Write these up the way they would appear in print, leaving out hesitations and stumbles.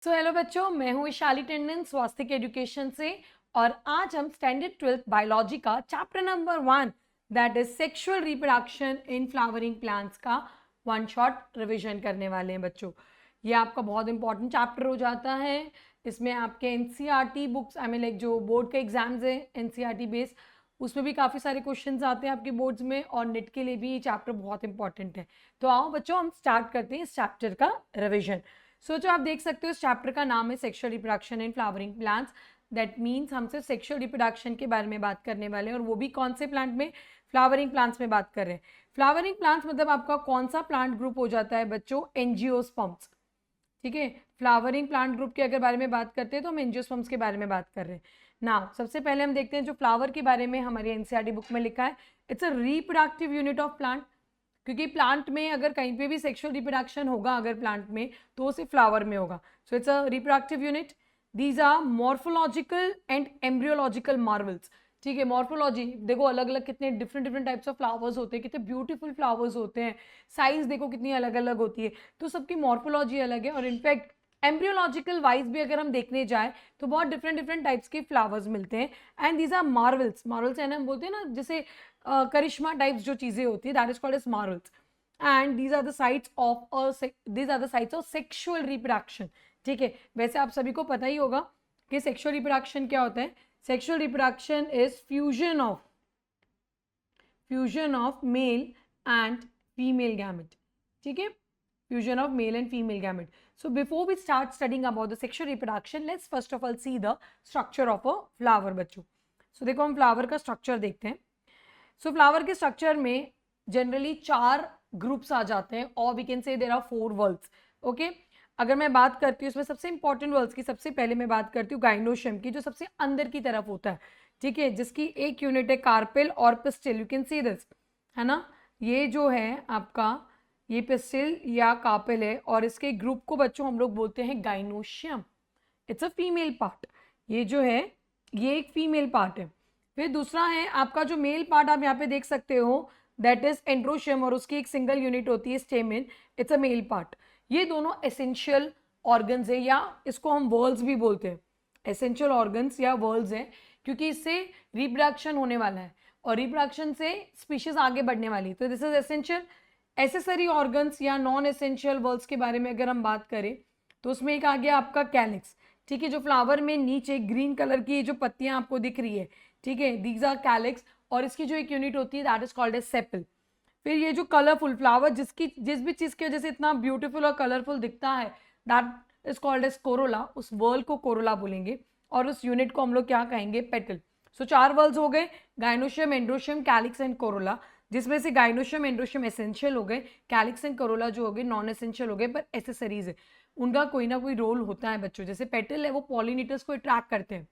Hello बच्चों, मैं हूँ विशाली टंडन स्वास्थ्य एजुकेशन से। और आज हम स्टैंडर्ड 12th बायोलॉजी का chapter number 1 that is sexual reproduction in flowering plants का वन शॉट रिवीजन करने वाले हैं बच्चों। ये आपका बहुत इंपॉर्टेंट चैप्टर हो जाता है। इसमें आपके एनसीईआरटी बुक्स लाइक जो बोर्ड के एग्जाम्स है एनसीईआरटी बेस्ड, उसमें भी काफ़ी सारे क्वेश्चंस आते हैं आपके बोर्ड्स में, और नेट के लिए भी ये चैप्टर बहुत इंपॉर्टेंट है। तो आओ बच्चों, हम स्टार्ट करते हैं इस चैप्टर का रिविजन। जो आप देख सकते हो इस चैप्टर का नाम है sexual reproduction in flowering plants. That means हम सिर्फ सेक्सुअल रिप्रोडक्शन के बारे में बात करने वाले हैं, और वो भी कौन से प्लांट में? फ्लावरिंग प्लांट्स में बात कर रहे हैं। फ्लावरिंग प्लांट्स मतलब आपका कौन सा प्लांट ग्रुप हो जाता है बच्चों? एंजियोस्पर्म्स। ठीक है, फ्लावरिंग प्लांट ग्रुप के अगर बारे में बात करते हैं तो हम एंजियोस्पर्म्स के बारे में बात कर रहे हैं ना। सबसे पहले हम देखते हैं जो फ्लावर के बारे में हमारी एनसीईआरटी बुक में लिखा है, it's a reproductive unit of plant. क्योंकि प्लांट में अगर कहीं पे भी सेक्सुअल रिप्रोडक्शन होगा अगर प्लांट में, तो वो सिर्फ फ्लावर में होगा। So it's a reproductive unit. These are morphological and embryological marvels. ठीक है, मॉर्फोलॉजी देखो, अलग अलग कितने different different types of flowers होते हैं, कितने ब्यूटीफुल फ्लावर्स होते हैं, साइज देखो कितनी अलग अलग होती है, तो सबकी मॉर्फोलॉजी अलग है। और इनफैक्ट एम्ब्रियोलॉजिकल वाइज भी अगर हम देखने जाए तो बहुत डिफरेंट डिफरेंट टाइप्स के फ्लावर्स मिलते हैं। And these are marvels. Marvels है ना, हम बोलते हैं ना, जैसे करिश्मा टाइप्स जो चीजें होती है, that is called as marvels. And these are the sites of sexual reproduction. ठीक है, वैसे आप सभी को पता ही होगा कि सेक्सुअल रिप्रोडक्शन क्या होता है। Sexual reproduction is fusion of male and female gamete. ठीक है, fusion of male and female gamete. So before we start studying about the sexual reproduction, let's first of all see the structure of a flower बच्चों। So देखो, हम flower का structure देखते हैं। So flower के structure में generally 4 groups आ जाते हैं, और we can say there are 4 whorls. Okay, अगर मैं बात करती हूँ इसमें सबसे इंपॉर्टेंट वर्ल्स की, सबसे पहले मैं बात करती हूँ गाइनोशियम की, जो सबसे अंदर की तरफ होता है। ठीक है, जिसकी एक यूनिट है कार्पेल और pistil. You can see this, है ना, ये जो है आपका ये पिस्टिल या कार्पेल है, और इसके ग्रुप को बच्चों हम लोग बोलते हैं gynoecium. It's a female part. ये जो है ये एक फीमेल पार्ट है। फिर दूसरा है आपका जो मेल पार्ट, आप यहाँ पे देख सकते हो, दैट इज एंड्रोशियम, और उसकी एक सिंगल यूनिट होती है stamen. It's a male part. ये दोनों एसेंशियल ऑर्गन्स है, या इसको हम वर्ल्स भी बोलते हैं। एसेंशियल ऑर्गन्स या वर्ल्स है, क्योंकि इससे रिप्रोडक्शन होने वाला है, और रिप्रोडक्शन से स्पीशीज आगे बढ़ने वाली। तो this is essential. Accessory organs या नॉन एसेंशियल वर्ल्स के बारे में अगर हम बात करें तो उसमें एक आ गया आपका कैलिक्स। ठीक है, जो फ्लावर में नीचे ग्रीन कलर की जो पत्तियां आपको दिख रही है, ठीक है, दीज आर कैलिक्स, और इसकी जो एक यूनिट होती है that is called as sepal. फिर ये जो कलरफुल फ्लावर जिस भी चीज की वजह से इतना ब्यूटीफुल और कलरफुल दिखता है, that is called as corolla. उस वर्ल को कोरोला बोलेंगे, और उस यूनिट को हम लोग क्या कहेंगे? पेटल। सो 4 वर्ल्स हो गए, gynoecium, androecium, calyx and Corolla, जिसमें से गाइनोशियम एंड्रोशियम एसेंशियल हो गए, कैलिक्स एंड कोरोला जो हो गए नॉन एसेंशियल हो गए, पर एसेसरीज है। उनका कोई ना कोई रोल होता है बच्चों। जैसे पेटल है, वो पॉलिनेटर्स को अट्रैक्ट करते हैं।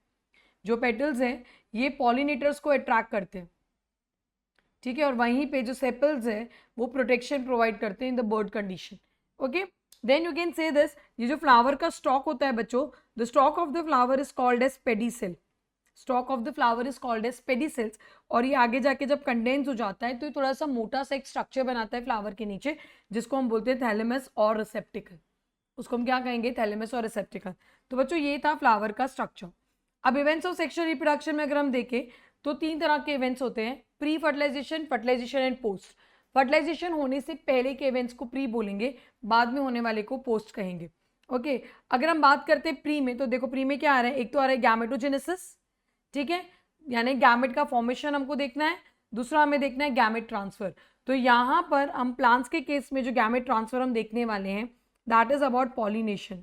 जो पेटल्स हैं ये पॉलिनेटर्स को अट्रैक्ट करते हैं। ठीक है, और वहीं पे जो सेपल्स है वो प्रोटेक्शन प्रोवाइड करते हैं in the bud condition. Okay, then you can say this, ये जो फ्लावर का स्टॉक होता है बच्चों, the stalk of the flower is called as pedicel. Stalk of the flower is called as pedicels. और ये आगे जाके जब कंडेंस हो जाता है तो ये थोड़ा सा मोटा सा एक स्ट्रक्चर बनाता है फ्लावर के नीचे, जिसको हम बोलते हैं थैलेमस और रिसेप्टिकल। उसको हम क्या कहेंगे? थैलेमस और रिसेप्टिकल। तो बच्चों ये था फ्लावर का स्ट्रक्चर। अब इवेंट्स ऑफ सेक्सुअल रिप्रोडक्शन में अगर हम देखें तो 3 तरह के इवेंट्स होते हैं, pre fertilisation, fertilisation and post. Fertilisation होने से पहले के इवेंट्स को प्री बोलेंगे, बाद में होने वाले को पोस्ट कहेंगे। ओके, अगर हम बात करते हैं प्री में, तो देखो प्री में क्या आ रहा है? एक तो आ रहा है गैमेटोजेनेसिस। ठीक है, यानी गैमेट का फॉर्मेशन हमको देखना है। दूसरा हमें देखना है गैमेट ट्रांसफर। तो यहाँ पर हम प्लांट्स के केस में जो गैमेट ट्रांसफर हम देखने वाले हैं दैट इज अबाउट पॉलिनेशन।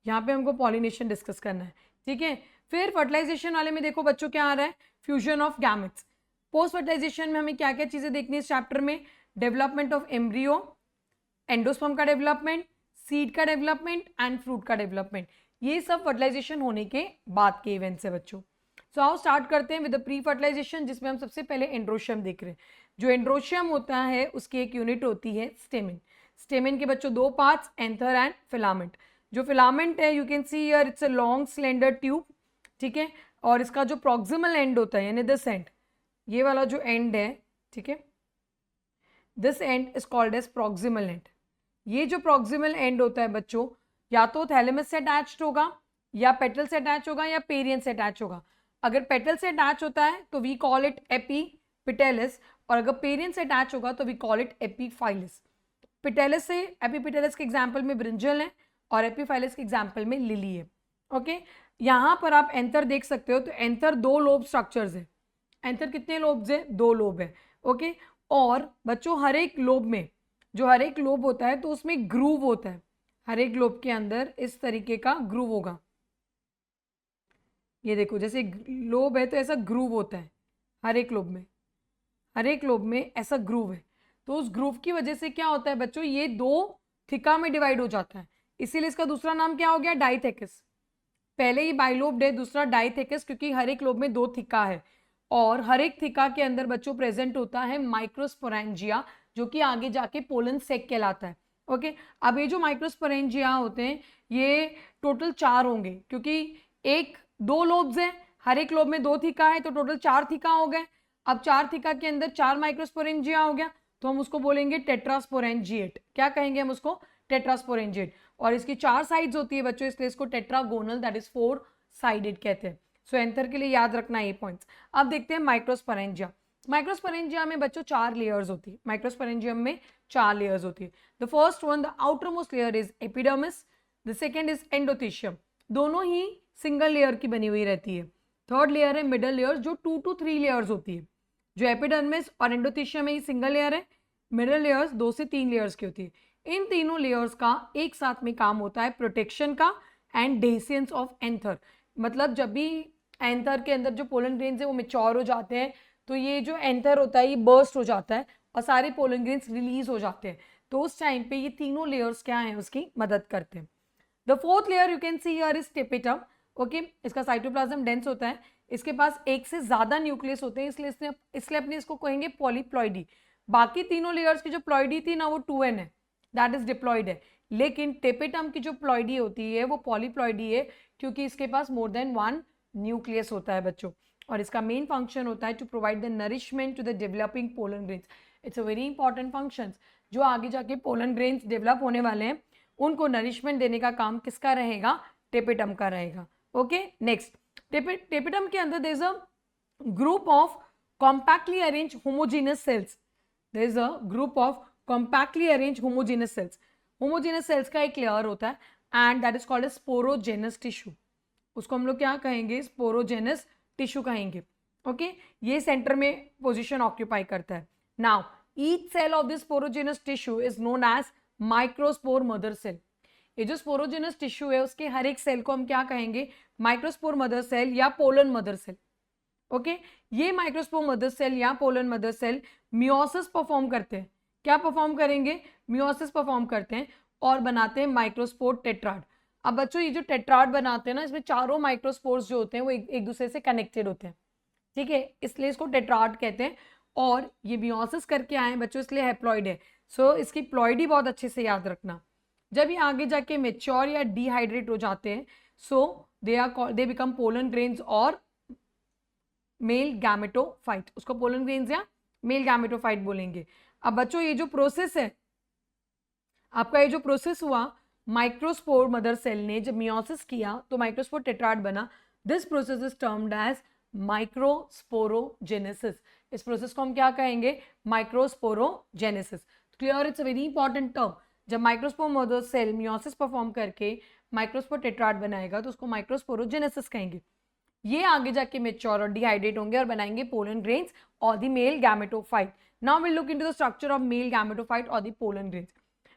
यहाँ पे हमको पॉलिनेशन डिस्कस करना है। ठीक है, फिर फर्टिलाइजेशन वाले में देखो बच्चों क्या आ रहा है? Fusion of gametes. Post fertilisation में हमें क्या क्या चीजें देखनी है इस चैप्टर में? डेवलपमेंट ऑफ एम्ब्रियो, एंडोस्पर्म का डेवलपमेंट, सीड का डेवलपमेंट एंड फ्रूट का डेवलपमेंट। ये सब फर्टिलाइजेशन होने के बाद के इवेंट्स है बच्चों। सो आओ स्टार्ट करते हैं विद द प्री फर्टिलाइजेशन, जिसमें हम सबसे पहले एंड्रोशियम देख रहे हैं। जो एंड्रोशियम होता है उसकी एक यूनिट होती है स्टेमेन। स्टेमेन के बच्चों 2 पार्ट्स, एंथर एंड फिलामेंट। जो फिलामेंट है you can see here it's a long slender tube. ठीक है, और इसका जो प्रॉक्सिमल एंड होता है यानी दिस एंड, ये वाला जो एंड है, ठीक है, this end is called as proximal end. ये जो प्रॉक्सिमल एंड होता है बच्चों, या तो थैलेमस से अटैच्ड होगा, या पेटल से अटैच होगा, या पेरियन से अटैच होगा। अगर पेटल से अटैच होता है तो वी कॉल इट एपीपिटेलिस, और अगर पेरियन से अटैच होगा तो वी कॉल इट एपीफाइलिस। पिटेलिस से एपीपिटेलिस के एग्जाम्पल में ब्रिंजल है, और एपीफाइलिस के एग्जाम्पल में लिली है। ओके, यहाँ पर आप एंथर देख सकते हो, तो एंथर 2 लोब स्ट्रक्चर्स है। एंथर कितने लोब्स है? 2 लोब है। ओके, और बच्चों हर एक लोब में, जो हर एक लोब होता है तो उसमें ग्रूव होता है। हर एक लोब के अंदर इस तरीके का ग्रूव होगा। ये देखो, जैसे लोब है तो ऐसा ग्रूव होता है हर एक लोब में, हर एक लोब में ऐसा ग्रूव है। तो उस ग्रूव की वजह से क्या होता है बच्चों, ये 2 थिका में डिवाइड हो जाता है, इसीलिए इसका दूसरा नाम क्या हो गया? डाइथेकिस। पहले ही बाइलोब्ड है, दूसरा डाइथेकिस, क्योंकि हर एक लोब में 2 थिका है, और हर एक थिका के अंदर बच्चों प्रेजेंट होता है माइक्रोस्पोरेंजिया, जो कि आगे जाके पोलन सेक कहलाता है। ओके, अब ये जो माइक्रोस्पोरेंजिया होते हैं ये टोटल 4 होंगे, क्योंकि 2 लोब्स हैं, हर एक लोब में 2 थिका है, तो टोटल 4 थिका हो गए। अब 4 थिका के अंदर 4 माइक्रोस्पोरेंजिया हो गया, तो हम उसको बोलेंगे टेट्रास्पोरेंजिएट। क्या कहेंगे हम उसको? टेट्रास्पोरेंजिएट। और इसकी 4 साइड्स होती है बच्चों, इसलिए इसको टेट्रागोनल, दैट इज 4 साइडेड कहते हैं। सो एंथर के लिए याद रखना ये पॉइंट्स। अब देखते हैं माइक्रोस्पोरेंजिया। माइक्रोस्पोरेंजिया में बच्चों 4 लेयर्स होती है। माइक्रोस्पोरेंजियम में 4 लेयर्स होती है। The first one, the outer most layer is epidermis, the second is endothecium, दोनों ही सिंगल लेयर की बनी हुई रहती है। थर्ड लेयर है मिडल लेयर, जो 2 to 3 लेयर्स होती है। जो एपिडर्मिस और एंडोथीशियम में ही सिंगल लेयर है, मिडल लेयर्स 2 से 3 लेयर्स की होती है। इन तीनों लेयर्स का एक साथ में काम होता है प्रोटेक्शन का एंड डेसेंस ऑफ एंथर। मतलब जब भी एंथर के अंदर जो पोलन ग्रेन्स है वो मेच्योर हो जाते हैं, तो ये जो एंथर होता है ये बर्स्ट हो जाता है और सारे पोलन ग्रेन्स रिलीज हो जाते हैं। तो उस टाइम पे ये तीनों लेयर्स क्या हैं, उसकी मदद करते हैं। The fourth layer you can see here is tapetum. Okay, इसका साइटोप्लाज्म डेंस होता है, इसके पास एक से ज्यादा न्यूक्लियस होते हैं, इसलिए अपने इसको कहेंगे पॉलीप्लॉइडी। बाकी तीनों लेयर्स की जो प्लॉइडी थी ना वो 2n है, दैट इज डिप्लॉइड है। लेकिन टेपिटम की जो प्लॉइडी होती है वो पॉलीप्लॉइडी है, क्योंकि इसके पास मोर देन 1 न्यूक्लियस होता है बच्चों, और इसका मेन फंक्शन होता है to provide the nourishment to the developing pollen grains. It's a very important function. जो आगे जाके पोलन ग्रेन्स डेवलप होने वाले हैं उनको नरिशमेंट देने का काम किसका रहेगा? टेपिटम का रहेगा। ओके, नेक्स्ट, टेपिटम के अंदर there is a group of compactly arrange homogenous cells. There is a group of compactly arrange homogenous cells. Homogenous cells का एक लेयर होता है and that is called as sporogenous tissue. उसको हम लोग क्या कहेंगे? स्पोरोजेनस टिश्यू कहेंगे। ओके, ये सेंटर में पोजीशन ऑक्यूपाई करता है। Now each cell of this sporogenous tissue is known as microspore mother cell. ये जो स्पोरोजेनस टिश्यू है उसके हर एक सेल को हम क्या कहेंगे? माइक्रोस्पोर मदर सेल या पोलन मदर सेल। ओके, ये माइक्रोस्पोर मदर सेल या pollen mother cell meiosis perform करते हैं। क्या परफॉर्म करेंगे? मियोसिस परफॉर्म करते हैं और बनाते हैं माइक्रोस्पोर टेट्राड। अब बच्चों ये जो टेट्राड बनाते हैं ना, इसमें चारों माइक्रोस्पोर्स जो होते हैं वो एक दूसरे से कनेक्टेड होते हैं, ठीक है, इसलिए इसको टेट्राड कहते हैं। और ये मियोसिस करके आए हैं बच्चों, इसलिए हैप्लॉइड है। सो इसकी प्लॉइडी बहुत अच्छे से याद रखना। जब ये आगे जाके मेच्योर या डिहाइड्रेट हो जाते हैं, so they become pollen grains और मेल गैमेटोफाइट। उसको पोलन ग्रेन्स या मेल गैमेटोफाइट बोलेंगे। अब बच्चों ये जो प्रोसेस है आपका, ये जो प्रोसेस हुआ माइक्रोस्पोर मदर सेल ने जब मियोसिस किया तो माइक्रोस्पोर टेट्राड बना। This process is termed as microsporogenesis. इस प्रोसेस को हम क्या कहेंगे? Microsporogenesis. Clear? It's a very important term. जब microspore mother cell meiosis perform करके माइक्रोस्पोर टेट्राड बनाएगा तो उसको माइक्रोस्पोरोजेनेसिस कहेंगे। ये आगे जाके मेच्योर और डिहाइड्रेट होंगे और बनाएंगे पोलन ग्रेन्स और the male gametophyte. Now will look into the structure of male gametophyte और the pollen grains.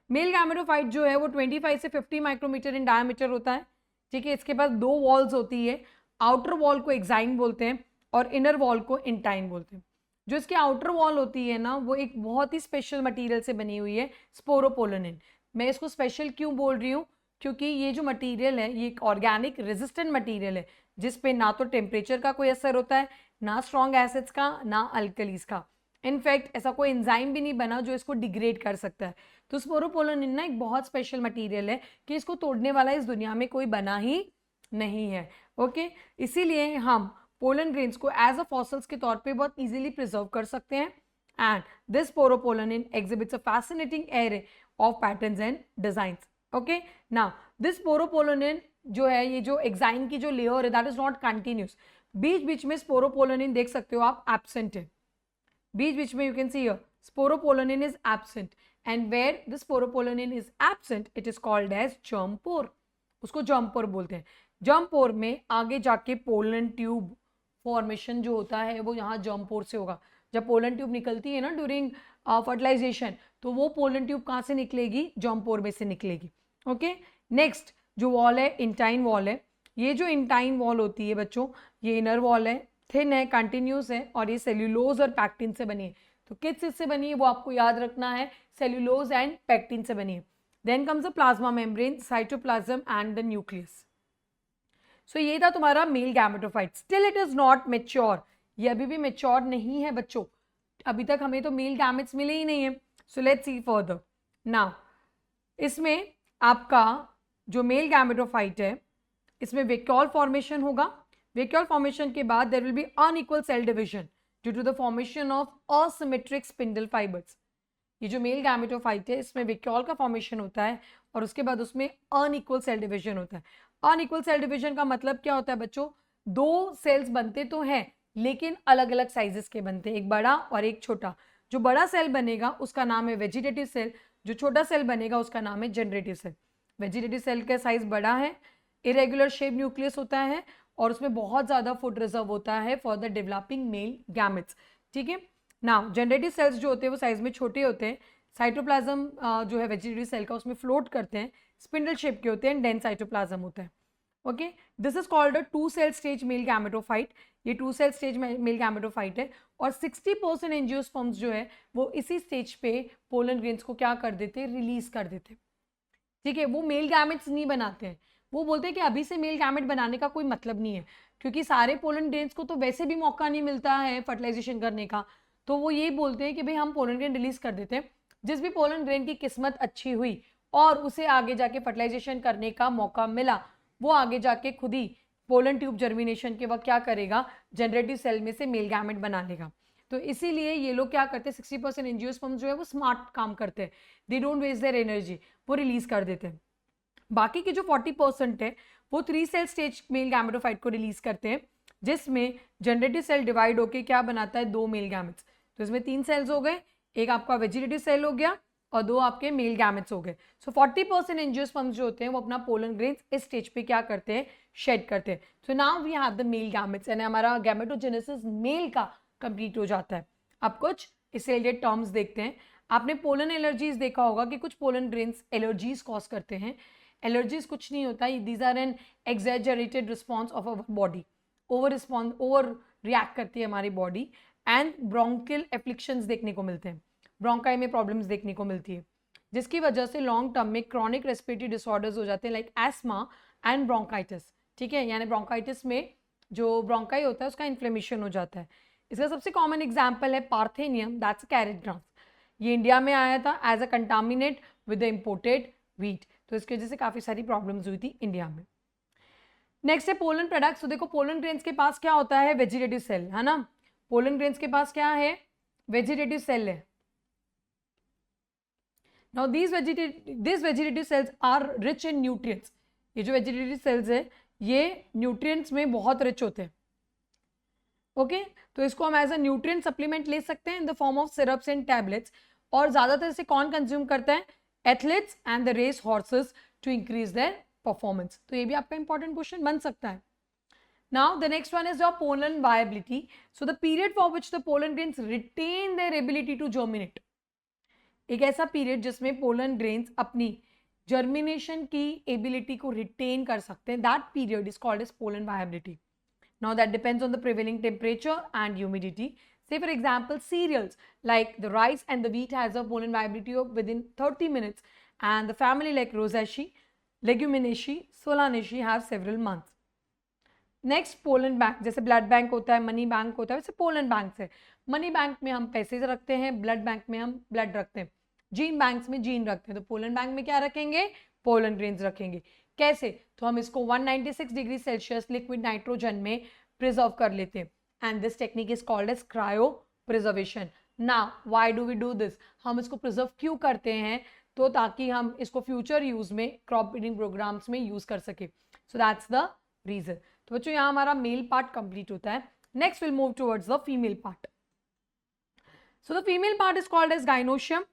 Male gametophyte जो है वो 25 से 50 माइक्रोमीटर इन डायमीटर होता है, ठीक है। इसके पास 2 वॉल्स होती है, आउटर वॉल को एक्साइन बोलते हैं और इनर वॉल को इंटाइन बोलते हैं। जो इसकी आउटर वॉल होती है ना वो एक बहुत ही स्पेशल मटेरियल से बनी हुई है, स्पोरोपोलिन। मैं इसको स्पेशल क्यों बोल रही हूँ? क्योंकि ये जो मटेरियल है ये एक ऑर्गेनिक रेजिस्टेंट मटेरियल है, जिसपे ना तो टेम्परेचर का कोई असर होता है, ना स्ट्रॉन्ग एसिड्स का, ना अल्कलीज का। इनफैक्ट ऐसा कोई एंजाइम भी नहीं बना जो इसको डिग्रेड कर सकता है। तो स्पोरोपोलिन ना एक बहुत स्पेशल मटेरियल है कि इसको तोड़ने वाला इस दुनिया में कोई बना ही नहीं है। ओके, इसीलिए हम पोलन ग्रेन्स को एज अ फॉसिल्स के तौर पे बहुत इजीली प्रिजर्व कर सकते हैं। And this sporopollenin exhibits a fascinating array of patterns and designs. Okay, now this sporopollenin जो है, ये जो एक्साइन की जो लेयर है दैट इज नॉट कंटिन्यूस. बीच बीच में स्पोरोपोलोनिन देख सकते हो आप एब्सेंट है. बीच बीच में you can see here sporopollenin is absent, and where the sporopollenin is absent it is called as germ pore. उसको जर्म पोर बोलते हैं. जर्म पोर में आगे जाके पोलन ट्यूब फॉर्मेशन जो होता है वो यहाँ जर्म पोर से होगा. जब पोलन ट्यूब निकलती है ना ड्यूरिंग फर्टिलाइजेशन, तो वो पोलन ट्यूब कहाँ से निकलेगी? जर्म पोर में से निकलेगी. ओके, नेक्स्ट जो वॉल है इंटाइन वॉल है. ये जो इंटाइन वॉल होती है बच्चों, ये इनर वॉल है, थिन है, कंटिन्यूस है, और ये सेल्यूलोज और पैक्टिन से बनी है. तो किस चीज से बनी है वो आपको याद रखना है, सेल्यूलोज एंड पैक्टिन से बनी है. Then comes the plasma membrane, cytoplasm and the nucleus. So ये था तुम्हारा male gametophyte. Still it is not mature. ये अभी भी मेच्योर नहीं है बच्चों. अभी तक हमें तो मेल गैमेट्स मिले ही नहीं है. So let's see further. Now इसमें आपका जो मेल गैमेटोफाइट है, इसमें वेक्यूल फॉर्मेशन होगा. वेक्यूल फॉर्मेशन के बाद there will be unequal cell division due to the formation of asymmetric spindle fibres. ये जो मेल गैमेटोफाइट है इसमें वेक्यूल का फॉर्मेशन होता है और उसके बाद उसमें अनइक्वल सेल डिवीजन होता है. अनइक्वल सेल डिवीजन का मतलब क्या होता है बच्चों? दो सेल्स बनते तो हैं लेकिन अलग अलग साइजेस के बनते हैं, एक बड़ा और एक छोटा. जो बड़ा सेल बनेगा उसका नाम है वेजिटेटिव सेल, जो छोटा सेल बनेगा उसका नाम है जनरेटिव सेल. वेजिटेटिव सेल का साइज बड़ा है, इरेगुलर शेप न्यूक्लियस होता है और उसमें बहुत ज़्यादा फूड रिजर्व होता है for the developing male gametes. ठीक है. नाउ जनरेटिव सेल्स जो होते हैं वो साइज में छोटे होते हैं. साइटोप्लाज्म जो है वेजिटेटिव सेल का उसमें फ्लोट करते हैं, स्पिंडल शेप के होते हैं, डेंस साइटोप्लाज्म होता है. Okay, this is called a 2 cell stage male gametophyte. ये 2 सेल स्टेज मेल गैमेटोफाइट है और 60% एंजियोस्पर्म्स जो है वो इसी स्टेज पे पोलन ग्रेन्स को क्या कर देते हैं? रिलीज कर देते हैं. ठीक है, वो मेल गैमेट्स नहीं बनाते हैं. वो बोलते हैं कि अभी से मेल गैमेट बनाने का कोई मतलब नहीं है, क्योंकि सारे पोलन ग्रेन्स को तो वैसे भी मौका नहीं मिलता है फर्टिलाइजेशन करने का. तो वो यही बोलते हैं कि भाई हम पोलन ग्रेन रिलीज कर देते हैं. जिस भी पोलन ग्रेन की किस्मत अच्छी हुई और उसे आगे जाके फर्टिलाइजेशन करने का मौका मिला, वो आगे जाके खुद ही पोलन ट्यूब जर्मिनेशन के वक्त क्या करेगा? जनरेटिव सेल में से मेल गैमेट बना लेगा. तो इसीलिए ये लोग क्या करते हैं, 60% एंजियोस्पर्म्स जो है वो स्मार्ट काम करते हैं. They don't waste their energy, वो रिलीज कर देते हैं. बाकी के जो 40% है वो 3 सेल स्टेज मेल गैमेटोफाइट को रिलीज करते हैं, जिसमें जनरेटिव सेल डिवाइड होके क्या बनाता है? 2 मेल गैमेट्स. तो इसमें 3 सेल्स हो गए, एक आपका वेजिटेटिव सेल हो गया और 2 आपके मेल गैमेट्स हो गए. सो 40% एंजियोस्पर्म्स जो होते हैं वो अपना पोलन ग्रेन्स इस स्टेज पे क्या करते हैं? शेड करते हैं. So now we have the male gametes and हमारा गैमेटोजेनेसिस मेल का कंप्लीट हो जाता है. अब कुछ इससे रिलेटेड टर्म्स देखते हैं. आपने पोलन एलर्जीज देखा होगा कि कुछ पोलन ग्रेन्स एलर्जीज कॉज करते हैं. एलर्जीज कुछ नहीं होता, these are an exaggerated response of our body. Over react करती है हमारी बॉडी. एंड ब्रोंकियल एफ्लिक्शंस देखने को मिलते हैं, ब्रोंकाई में प्रॉब्लम्स देखने को मिलती है, जिसकी वजह से लॉन्ग टर्म में क्रॉनिक रेस्पिरेटरी डिसऑर्डर्स हो जाते हैं लाइक एस्मा एंड ब्रोंकाइटिस. ठीक है, यानी ब्रोंकाइटिस में जो ब्रोंकाई होता है उसका इन्फ्लेमेशन हो जाता है. इसका सबसे कॉमन एग्जाम्पल है पार्थेनियम, दैट्स कैरेट ग्रास. ये इंडिया में आया था as a contaminate with the imported wheat, तो इसकी वजह से काफ़ी सारी प्रॉब्लम्स हुई थी इंडिया में. नेक्स्ट है पोलन प्रोडक्ट्स. तो देखो पोलन ग्रेन्स के पास क्या होता है? वेजिटेटिव सेल है ना. पोलन ग्रेन्स के पास क्या है? वेजिटेटिव सेल है. Now these vegetative cells are rich in nutrients. ये जो वेजिटेटिव सेल्स है ये न्यूट्रिएंट्स में बहुत रिच होते हैं. ओके, तो इसको हम एज अ न्यूट्रिएंट सप्लीमेंट ले सकते हैं in the form of syrups and tablets. और ज्यादातर इसे कौन कंज्यूम करता है? Athletes and the race horses to increase their performance. तो ये भी आपका इंपॉर्टेंट क्वेश्चन बन सकता है. Now the next one is your pollen viability. So the period for which the pollen grains retain their ability to germinate. एक ऐसा period जिसमें पोलन ग्रेन्स अपनी जर्मिनेशन की एबिलिटी को रिटेन कर सकते हैं, that period is called as pollen viability. Now that depends on the prevailing temperature and humidity. Say for example cereals like the rice and the wheat has a pollen viability of within 30 minutes, and the family like Rosaceae, Leguminosae, Solanaceae have several months. Next pollen bank, जैसे blood bank होता है, money bank होता है, वैसे pollen bank है. Money bank में हम पैसे रखते हैं, ब्लड बैंक में हम ब्लड रखते हैं, जीन बैंक्स में जीन रखते हैं. तो पोलन बैंक में क्या रखेंगे? पोलन ग्रेन्स रखेंगे. कैसे? तो हम इसको 196 डिग्री सेल्सियस लिक्विड नाइट्रोजन में प्रिजर्व कर लेते हैं. And this technique is called as cryo preservation. Now why do we do this? हम इसको प्रिजर्व क्यों करते हैं? तो ताकि हम इसको फ्यूचर यूज में क्रॉप ब्रीडिंग प्रोग्राम्स में यूज कर सके. So that's the reason. तो बच्चों यहाँ हमारा मेल पार्ट कंप्लीट होता है. Next will move towards the female part. So the female part is called as gynoecium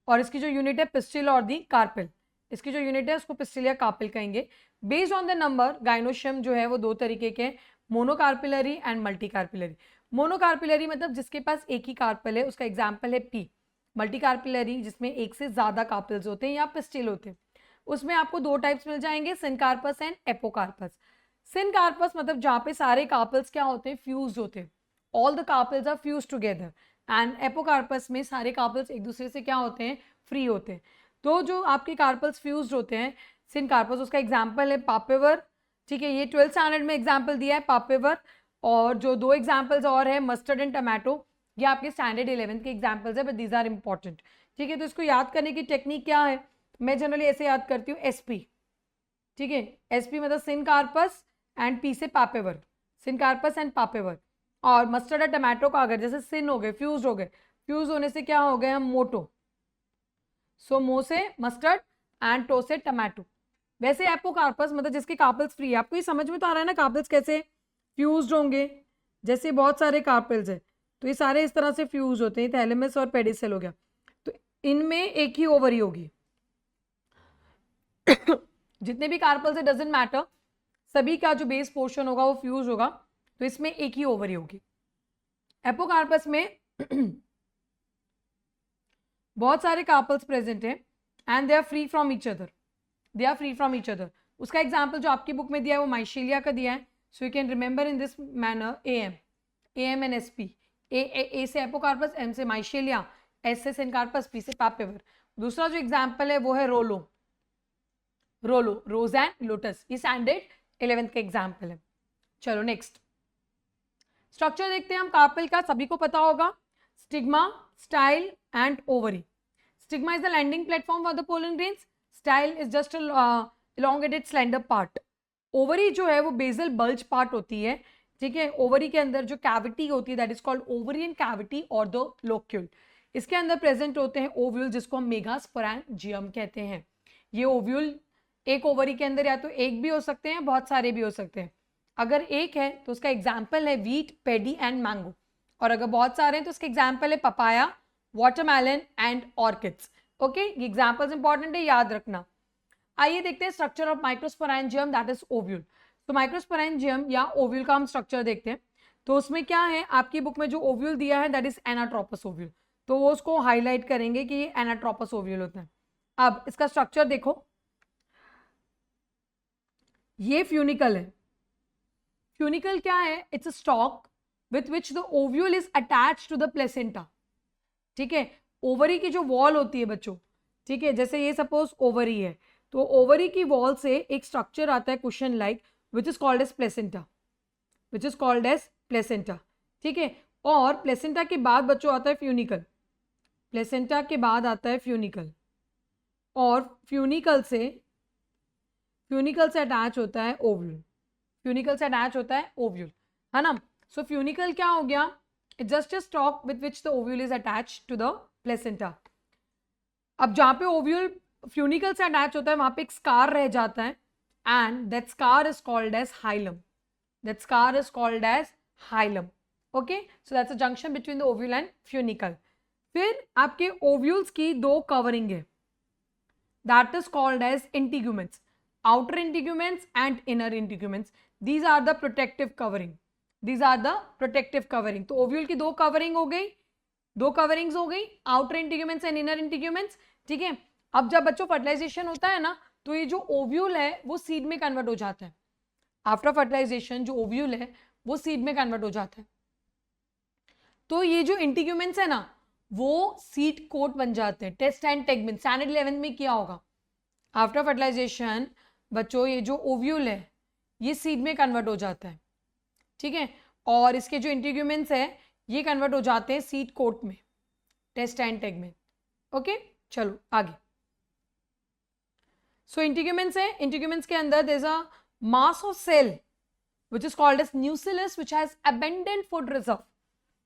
और इसकी जो यूनिट है पिस्टिल और दी कार्पेल. इसकी जो यूनिट है उसको पिस्टिल या कार्पेल कहेंगे. Based on the number gynoecium जो है वो दो तरीके के, मोनोकार्पिलरी एंड मल्टीकार्पिलरी. मोनोकार्पिलरी मतलब जिसके पास एक ही कार्पेल है, उसका एग्जाम्पल है पी. मल्टीकार्पिलरी जिसमें एक से ज्यादा कार्पेल्स होते हैं या पिस्टिल होते हैं, उसमें आपको दो टाइप्स मिल जाएंगे, सिनकार्पस एंड एपोकार्पस. सिनकार्पस मतलब जहाँ पे सारे कार्पेल्स क्या होते हैं, फ्यूज होते हैं. All the carpels are fuse together. And apocarpous में सारे कार्पेल्स एक दूसरे से क्या होते हैं, फ्री होते हैं. तो जो आपके कार्पेल्स फ्यूज होते हैं सिनकार्पस, उसका एग्जाम्पल है पापेवर. ठीक है, ये 12th स्टैंडर्ड में एग्जाम्पल दिया है पापेवर. और जो दो एग्जाम्पल्स और है मस्टर्ड एंड टमाटो, ये आपके स्टैंडर्ड 11th के एग्जाम्पल्स है, बट दीज आर इंपॉर्टेंट. ठीक है, तो इसको याद करने की टेक्निक क्या है, मैं जनरली ऐसे याद करती हूँ एसपी. ठीक है, एसपी मतलब सिनकार्पस एंड पी से पापेवर, सिनकार्पस एंड पापेवर. और मस्टर्ड और टमाटो का अगर जैसे सिन हो गए, फ्यूज हो गए, फ्यूज होने से क्या हो गए हम, मोटो. सो मो से मस्टर्ड एंड टो से टमाटो. वैसे एपोकार्पस मतलब जिसके कार्पेल्स फ्री है. आपको ये समझ में तो आ रहा है ना कार्पेल्स कैसे फ्यूज्ड होंगे. जैसे बहुत सारे कार्पेल्स है तो ये सारे इस तरह से फ्यूज होते हैं. थैलेमस और पेडिसेल हो गया, तो इनमें एक ही ओवरी होगी. जितने भी कार्पेल्स है डजंट मैटर, सभी का जो बेस पोर्शन होगा वो फ्यूज होगा, तो इसमें एक ही ओवरी होगी. एपोकार्पस में बहुत सारे कार्पेल्स प्रेजेंट हैं and they are free from each other. They are free from each other. उसका एग्जाम्पल जो आपकी बुक में दिया है वो माइशेलिया का दिया है. So you can remember in this manner AM and SP. A से एपोकार्पस, एम से माइशेलिया, एस से सिनकार्पस, पी से पापेवर. दूसरा जो एग्जाम्पल है वो है रोलो. Rose and lotus. ये स्टैंडर्ड 11th का एग्जाम्पल है. चलो नेक्स्ट स्ट्रक्चर देखते हैं हम कार्पेल का. सभी को पता होगा, stigma, style and ovary. Stigma is the landing platform for the pollen grains. Style is just elongated slender part. Ovary जो है वो बेसल बल्ज पार्ट होती है. ठीक है, ओवरी के अंदर जो कैविटी होती है that is called ovarian cavity और द लोक्यूल. इसके अंदर प्रेजेंट होते हैं ओव्यूल जिसको हम मेगास्पोरेंजियम कहते हैं. ये ओव्यूल एक ओवरी के अंदर या तो एक भी हो सकते हैं, बहुत सारे भी हो सकते हैं. अगर एक है तो उसका एग्जाम्पल है वीट, पेडी एंड मैंगो. और अगर बहुत सारे हैं तो उसके एग्जाम्पल है papaya, watermelon and orchids. Okay, ये एग्जाम्पल्स इंपॉर्टेंट है, याद रखना. आइए देखते हैं structure of microsporangium that is ovule. तो माइक्रोस्पोरेंजियम या ओव्यूल का हम स्ट्रक्चर देखते हैं. तो उसमें क्या है, आपकी बुक में जो ओव्यूल दिया है दैट इज एनाट्रोपस ओव्यूल, तो वो उसको हाईलाइट करेंगे कि ये एनाट्रोपस ओव्यूल होता है. अब इसका स्ट्रक्चर देखो, ये फ्यूनिकल है. फ्यूनिकल क्या है, it's a stalk with which the ovule is attach to the placenta. ठीक है, ओवरी की जो वॉल होती है बच्चों, ठीक है, जैसे ये सपोज ओवरी है, तो ओवरी की वॉल से एक स्ट्रक्चर आता है cushion like which is called as placenta. Which is called as placenta. ठीक है, और प्लेसेंटा के बाद बच्चों आता है फ्यूनिकल. प्लेसेंटा के बाद आता है फ्यूनिकल, और फ्यूनिकल से अटैच होता है ओव्यूल. फ्यूनिकल से अटैच होता है ओव्यूल, है ना. सो फ्यूनिकल क्या हो गया, it's just a stalk with which the ovule is attach to the placenta. अब जहाँ पे ओव्यूल फ्यूनिकल से अटैच होता है वहां पे एक स्कार रह जाता है and that scar is called as hilum. That scar is called as hilum. Okay, so that's a junction between the ovule and funicle. फिर आपके ओव्यूल्स की दो कवरिंग है that is called as integuments. outer integuments and inner integuments, these are the protective covering. these are the protective covering. तो ovule की दो covering हो गई, दो कवरिंग्स हो गई, outer integuments and inner integuments. ठीक है, अब जब बच्चों फर्टिलाइजेशन होता है ना, तो ये जो ओव्यूल है वो सीड में कन्वर्ट हो जाता है. आफ्टर फर्टिलाइजेशन जो ओव्यूल है वो सीड में कन्वर्ट हो जाता है. तो ये जो इंटीग्यूमेंट्स है ना वो सीड कोट बन जाते हैं. टेस्ट एंड टेगमेन स्टैंडर्ड 11 में किया होगा. आफ्टर फर्टिलाइजेशन बच्चों ये जो ओव्यूल है ये सीड में कन्वर्ट हो जाता है. ठीक है, और इसके जो इंटीग्यूमेंट्स है ये कन्वर्ट हो जाते हैं सीड कोट में, टेस्ट एंड टेगमेन. ओके, चलो आगे. सो इंटीग्यूमेंट्स है, इंटीग्यूमेंट्स के अंदर there is a mass of cell which is called as nucellus which has abundant food reserve.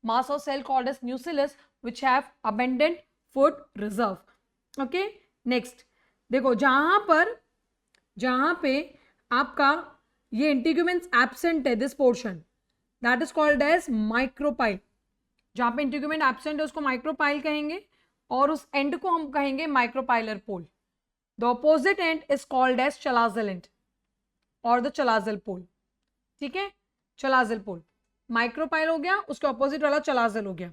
Mass of cell called as nucellus which have abundant food reserve. Okay, next देखो, जहां पे आपका ये integuments absent है, this portion that is called as micropyle. जहां पे integument absent है उसको माइक्रोपाइल कहेंगे, और उस एंड को हम कहेंगे micropylar pole. The opposite end is called as chalazal end और द चलाजल पोल। ठीक है, चलाजल पोल माइक्रोपाइल हो गया, उसके ऑपोजिट वाला चलाजल हो गया।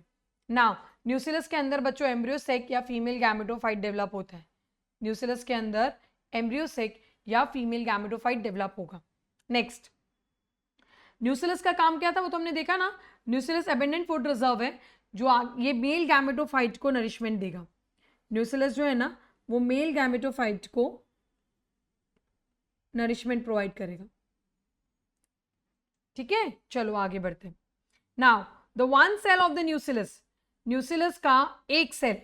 नाउ न्यूसिलस के अंदर बच्चों एम्ब्रियोसेक या फीमेल गैमेटोफाइट डेवलप होता है। न्यूसिलस के अंदर एम्ब्रियोसेक या फीमेल गैमेटोफाइट डेवलप होगा। नेक्स्ट, न्यूसिलस का काम क्या था वो तो हमने देखा ना। न्यूसिलस एबंडेंट फूड रिजर्व है जो ये मेल गैमेटोफाइट को नरिशमेंट देगा। न्यूसिलस जो है ना वो मेल गैमेटोफाइट को नरिशमेंट प्रोवाइड करेगा। ठीक है, चलो आगे बढ़ते हैं। Now the one cell of the nucellus, nucellus का एक सेल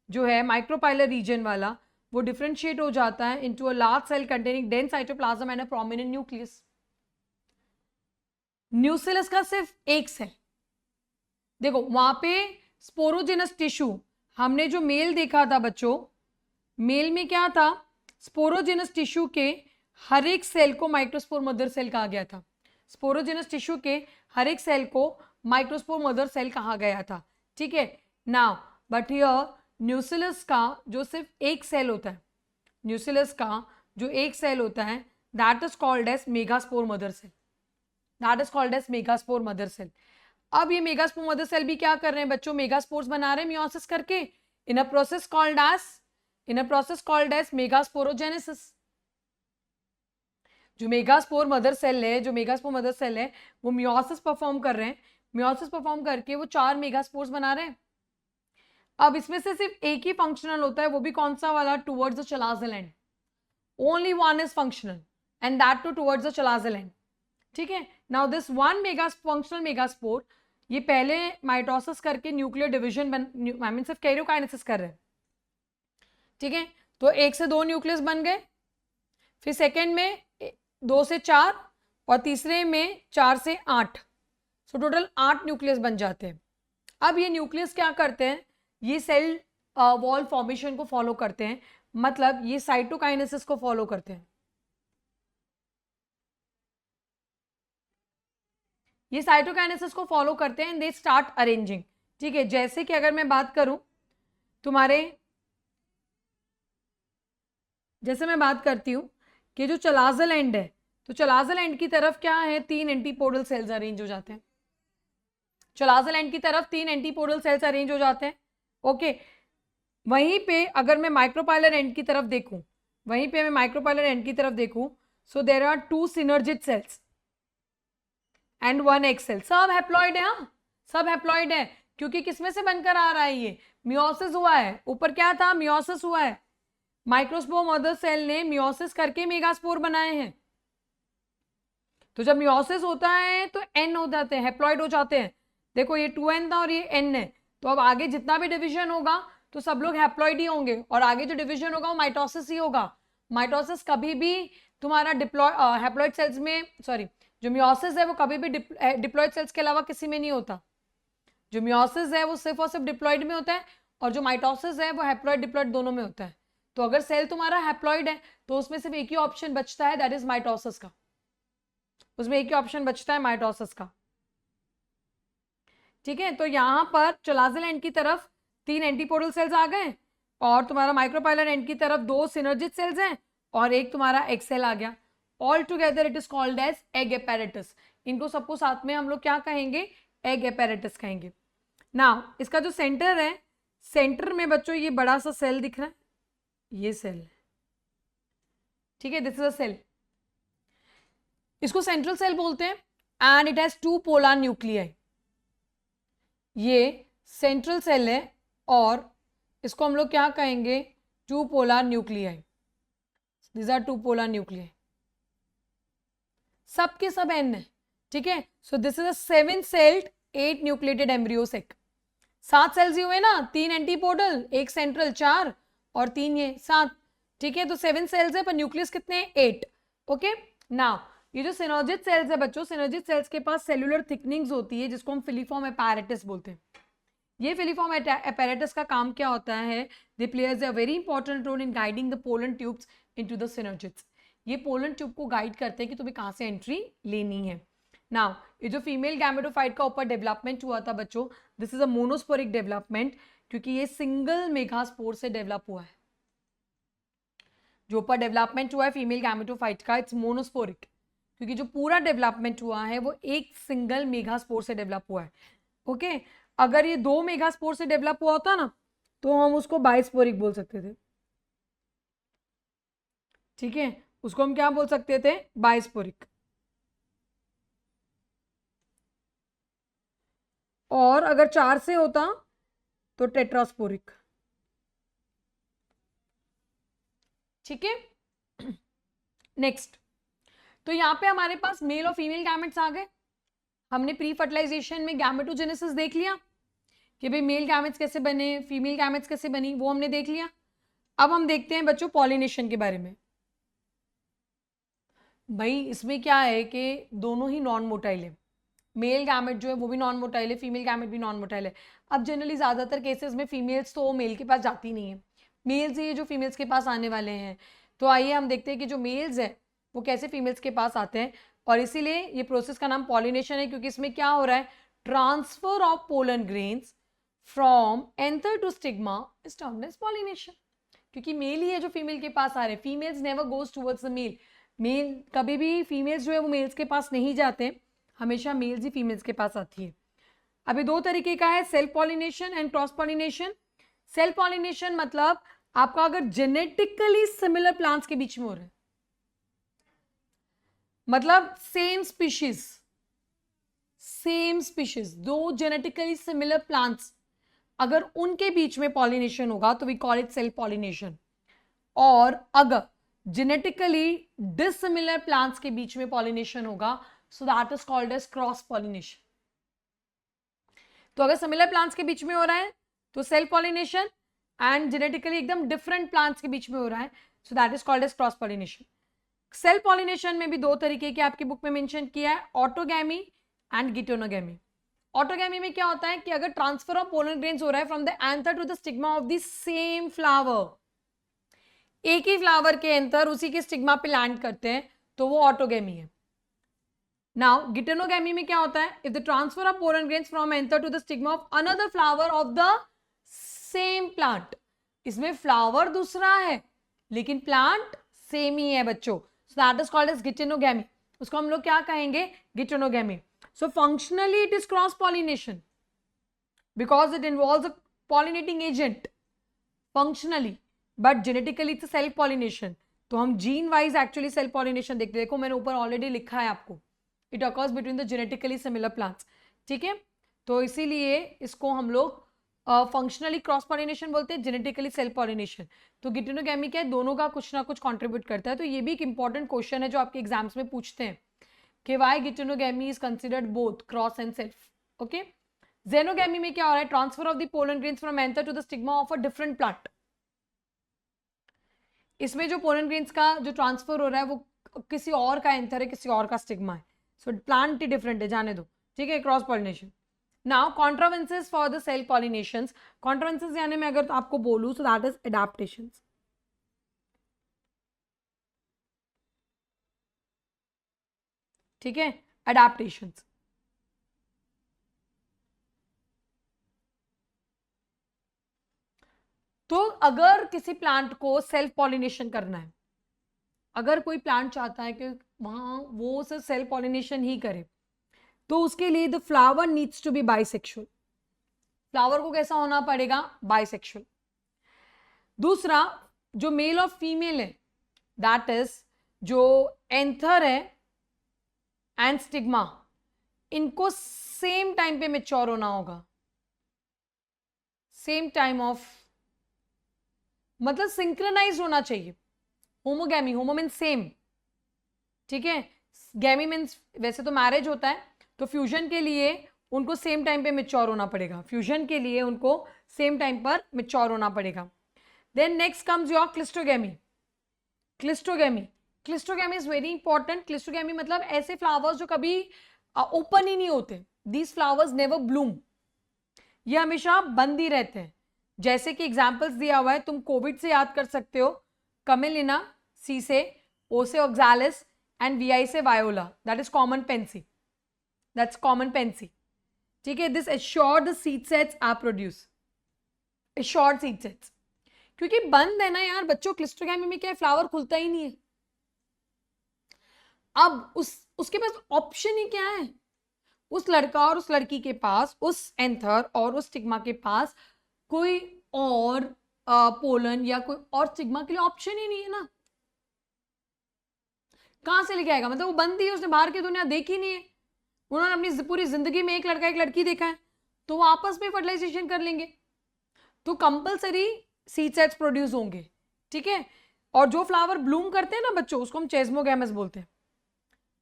जो है माइक्रोपाइलर रीजन वाला, वो डिफरेंशिएट हो जाता है into a large cell containing dense cytoplasm and a prominent nucleus. Nucellus का सिर्फ एक सेल, देखो वहां पे स्पोरोजेनस टिश्यू हमने जो मेल देखा था बच्चों, मेल में क्या था, स्पोरोजेनस टिश्यू के हर एक सेल को माइक्रोस्पोर मदर सेल कहा गया था। स्पोरोजेनस टिश्यू के हर एक सेल को माइक्रोस्पोर मदर सेल कहा गया था। ठीक है, नाउ बट हियर न्यूसिलस का जो सिर्फ एक सेल होता है, न्यूसिलस का जो एक सेल होता है that is called as megaspore mother cell, that is called as megaspore mother cell. अब ये मेगास्पोर मदर सेल भी क्या कर रहे हैं बच्चों, मेगास्पोर्स बना रहे हैं मियोसिस करके in a process called as megasporogenesis. जो मेगास्पोर मदर सेल है वो मियोसिस परफॉर्म कर रहे हैं, मियोसिस परफॉर्म करके वो 4 मेगास्पोर्स बना रहे हैं। अब इसमें से सिर्फ एक ही फंक्शनल होता है, वो भी कौन सा वाला, towards the chalazal end. Only one is functional and that too towards the chalazal end. ठीक है, now this one functional megaspore ये पहले माइटोसिस करके न्यूक्लियर डिवीजन आई मीन सिर्फ कैरियोकाइनेसिस कर रहे हैं। ठीक है, तो 1 से 2 न्यूक्लियस बन गए, फिर सेकेंड में 2 से 4 और तीसरे में 4 से 8, सो टोटल 8 न्यूक्लियस बन जाते हैं। अब ये न्यूक्लियस क्या करते हैं, ये सेल वॉल फॉर्मेशन को फॉलो करते हैं, मतलब ये साइटोकाइनेसिस को फॉलो करते हैं। ये साइटोकाइनेसिस को फॉलो करते हैं एंड दे स्टार्ट अरेंजिंग। ठीक है, जैसे कि अगर मैं बात करूं जैसे मैं बात करती हूं कि जो चलाजल एंड है, तो चलाजल एंड की तरफ क्या है, 3 एंटीपोडल सेल्स अरेंज हो जाते हैं। चलाजल एंड की तरफ 3 एंटीपोडल सेल्स अरेंज हो जाते हैं। ओके, वहीं पे अगर मैं माइक्रोपाइलर एंड की तरफ देखूं, so there are 2 synergid cells and 1 egg cell। सब हैप्लॉइड है, हाँ सब हैप्लॉइड है, क्योंकि किसमें से बनकर आ रहा है, ये मियोसिस हुआ है। ऊपर क्या था, मियोसिस हुआ है, माइक्रोस्पोर मदर सेल ने मियोसिस करके मेगास्पोर बनाए हैं। तो जब मियोसिस होता है तो एन हो जाते हैं, हैप्लॉइड हो जाते हैं। देखो ये 2n था और ये n है, तो अब आगे जितना भी डिवीजन होगा तो सब लोग हैप्लॉइड ही होंगे, और आगे जो डिवीजन होगा वो माइटोसिस ही होगा। माइटोसिस कभी भी तुम्हारा हैप्लॉइड सेल्स में, सॉरी, जो मियोसिस है वो कभी भी डिप्लॉइड सेल्स के अलावा किसी में नहीं होता। जो मियोसिस है वो सिर्फ और सिर्फ डिप्लॉइड में होता है, और जो माइटोसिस है वो हैप्लॉइड डिप्लॉइड दोनों में होता है। तो अगर सेल तुम्हारा हैप्लॉइड है तो उसमें सिर्फ एक ही ऑप्शन बचता है, दैट इज माइटोसिस का। उसमें एक ही ऑप्शन बचता है, माइटोसिस का। ठीक है, तो यहां पर चलाजल एंड की तरफ 3 एंटीपोडल सेल्स आ गए, और तुम्हारा माइक्रोपाइलर एंड की तरफ 2 सिनर्जिड सेल्स हैं, और एक तुम्हारा एग सेल आ गया। All together it is called as egg apparatus. इनको सबको साथ में हम लोग क्या कहेंगे, एग एपेरेटस कहेंगे। नाउ इसका जो सेंटर है, सेंटर में बच्चों ये बड़ा सा सेल दिख रहा है, ये सेल है। ठीक है, दिस इज अ सेल, इसको सेंट्रल सेल बोलते हैं, and it has 2 polar nuclei. ये सेंट्रल सेल है और इसको हम लोग क्या कहेंगे, 2 polar nuclei. These are 2 polar nuclei, सब के सब एन है। ठीक है, so this is a 7 celled 8 nucleated embryo sac. 7 cells ही हुए ना, 3 एंटीपोडल, 1 सेंट्रल, 4 और 3 ये 7। ठीक है, तो 7 सेल्स है पर न्यूक्लियस कितने हैं, 8। ओके, नाउ ये जो सिनर्जिड सेल्स है बच्चों, सिनर्जिड सेल्स के पास सेलुलर थिकनिंग्स होती है जिसको हम फिलीफॉर्म एपैरेटस बोलते हैं। ये फिलीफॉर्म apparatus का काम क्या होता है? They play a very important role in guiding the pollen tubes into the synergids. ये पोलन ट्यूब को गाइड करते हैं कि तुम्हें कहाँ से एंट्री लेनी है। नाउ ये जो फीमेल गैमेटोफाइट का ऊपर डेवलपमेंट हुआ था बच्चों, this is a monosporic development, क्योंकि ये सिंगल मेगास्पोर से डेवलप हुआ है। जो ऊपर डेवलपमेंट हुआ है फीमेल गैमेटोफाइट का, इट्स मोनोस्पोरिक, क्योंकि जो पूरा डेवलपमेंट हुआ है वो एक सिंगल मेगास्पोर से डेवलप हुआ है। ओके अगर ये 2 मेगास्पोर से डेवलप हुआ होता ना तो हम उसको बाइस्पोरिक बोल सकते थे। ठीक है, उसको हम क्या बोल सकते थे? बाइस्पोरिक। और अगर 4 से होता तो टेट्रास्पोरिक। ठीक है, नेक्स्ट, तो यहाँ पे हमारे पास मेल और फीमेल गैमेट्स आ गए। हमने प्री फर्टिलाइजेशन में गैमेटोजेनेसिस देख लिया कि भाई मेल गैमेट्स कैसे बने, फीमेल गैमेट्स कैसे बनी, वो हमने देख लिया। अब हम देखते हैं बच्चों पॉलिनेशन के बारे में। भाई इसमें क्या है कि दोनों ही नॉन मोटाइल है, मेल गैमेट जो है वो भी नॉन मोटाइल है, फीमेल गैमेट भी नॉन मोटाइल है। अब जनरली ज़्यादातर केसेस में फीमेल्स तो मेल के पास जाती नहीं है, मेल्स ही जो फीमेल्स के पास आने वाले हैं। तो आइए हम देखते हैं कि जो मेल्स है वो कैसे फीमेल्स के पास आते हैं, और इसीलिए ये प्रोसेस का नाम पॉलिनेशन है, क्योंकि इसमें क्या हो रहा है? Transfer of pollen grains from anther to stigma is termed as pollination, क्योंकि मेल ही है जो फीमेल के पास आ रहे हैं। Females never goes towards the male, male कभी भी फीमेल्स जो है वो मेल्स के पास नहीं जाते, हमेशा मेल्स ही फीमेल्स के पास आती है। अभी 2 तरीके का है, self pollination and cross pollination. Self pollination मतलब आपका अगर जेनेटिकली सिमिलर प्लांट्स के बीच में हो रहा है, मतलब same species, 2 genetically similar plants, अगर उनके बीच में पॉलिनेशन होगा तो we call it self pollination. और अगर जेनेटिकली डिसिमिलर प्लांट्स के बीच में पॉलिनेशन होगा so that is called as cross pollination. तो अगर सिमिलर प्लांट्स के बीच में हो रहा है तो सेल्फ पॉलिनेशन, एंड जेनेटिकली एकदम डिफरेंट प्लांट्स के बीच में हो रहा है so that is called as cross pollination. Self pollination में भी 2 तरीके के आपकी बुक में मेंशन किया है, ऑटोगैमी एंड गिटोनोगैमी। ऑटोगैमी में क्या होता है कि अगर ट्रांसफर ऑफ पोलन ग्रेन्स हो रहा है from the anther to the stigma of the same flower, एक ही फ्लावर के एंथर उसी के स्टिग्मा पे लैंड करते हैं, तो वो ऑटोगैमी है। नाउ गिटोनोगैमी में क्या होता है? If the transfer of pollen grains from anther to the stigma of another flower of the same plant, इसमें फ्लावर दूसरा है लेकिन प्लांट सेम ही है बच्चों, so that is called as geitonogamy. उसको हम लोग क्या कहेंगे? Geitonogamy. So functionally it is cross pollination because it involves a pollinating agent functionally, but genetically it's self pollination. तो हम gene wise actually self pollination देखते हैं। देखो मैंने ऊपर ऑलरेडी लिखा है आपको, it occurs between the genetically similar plants. ठीक है, तो इसीलिए इसको हम लोग फंक्शनली क्रॉस पॉलिनेशन बोलते हैं, जेनेटिकली सेल्फ पॉलिनेशन। तो गिटोनोगैमी क्या है? दोनों का कुछ ना कुछ कंट्रीब्यूट करता है। तो ये भी एक इंपॉर्टेंट क्वेश्चन है जो आपके एग्जाम्स में पूछते हैं कि why geitonogamy is considered both cross and self. Okay, xenogamy में क्या हो रहा है? Transfer of the pollen grains from anther to the stigma of a different plant. इसमें जो पोलन ग्रेन्स का जो ट्रांसफर हो रहा है वो किसी और का एंथर है, किसी और का स्टिग्मा है, सो प्लांट ही डिफरेंट है, जाने दो। ठीक है, cross pollination. Now contrivances for the self pollinations. Contrivances यानी मैं अगर आपको बोलूं सो दैट इज एडाप्टेशंस। ठीक है, एडाप्टेशंस। तो अगर किसी प्लांट को सेल्फ पॉलिनेशन करना है, अगर कोई प्लांट चाहता है कि वहां वो सिर्फ सेल्फ पॉलिनेशन ही करे, तो उसके लिए the flower needs to be bisexual. Flower को कैसा होना पड़ेगा? बाइसेक्सुअल। दूसरा, जो मेल और फीमेल है, दैट इज जो एंथर है एंड स्टिग्मा, इनको सेम टाइम पे मेच्योर होना होगा, सेम टाइम ऑफ, मतलब सिंक्रोनाइज होना चाहिए। होमोगैमी, होमो मीन्स सेम। ठीक है, गैमी मीन्स वैसे तो मैरिज होता है, तो फ्यूजन के लिए उनको सेम टाइम पे मेच्योर होना पड़ेगा, फ्यूजन के लिए उनको सेम टाइम पर मेच्योर होना पड़ेगा। Then next comes your cleistogamy. Cleistogamy is very important. Cleistogamy मतलब ऐसे फ्लावर्स जो कभी ओपन ही नहीं होते, दीज फ्लावर्स नेवर ब्लूम। ये हमेशा बंद ही रहते हैं। जैसे कि एग्जाम्पल्स दिया हुआ है, तुम कोविड से याद कर सकते हो, कमिलिना, सी से, ओ से ऑक्सैलिस एंड वी से viola, that is common pansy, that's common pansy. ठीक है, this assured the seed sets are produce, assured seed sets, क्योंकि बंद है ना यार बच्चों, क्लिस्ट्रोगैमी में क्या है, फ्लावर खुलता ही नहीं है। अब उसके पास ऑप्शन ही क्या है, उस लड़का और उस लड़की के पास, उस एंथर और उस स्टिग्मा के पास कोई और पोलन या कोई और स्टिग्मा के लिए ऑप्शन ही नहीं है ना। कहां से लेके आएगा, मतलब वो बंद ही है, उसने बाहर की दुनिया देखी नहीं है, उन्होंने अपनी पूरी जिंदगी में एक लड़का एक लड़की देखा है, तो वो आपस में फर्टिलाइजेशन कर लेंगे, तो कंपलसरी सीड सेट्स प्रोड्यूस होंगे। ठीक है, और जो फ्लावर ब्लूम करते हैं ना बच्चों, उसको हम चेस्मोगैमस बोलते हैं।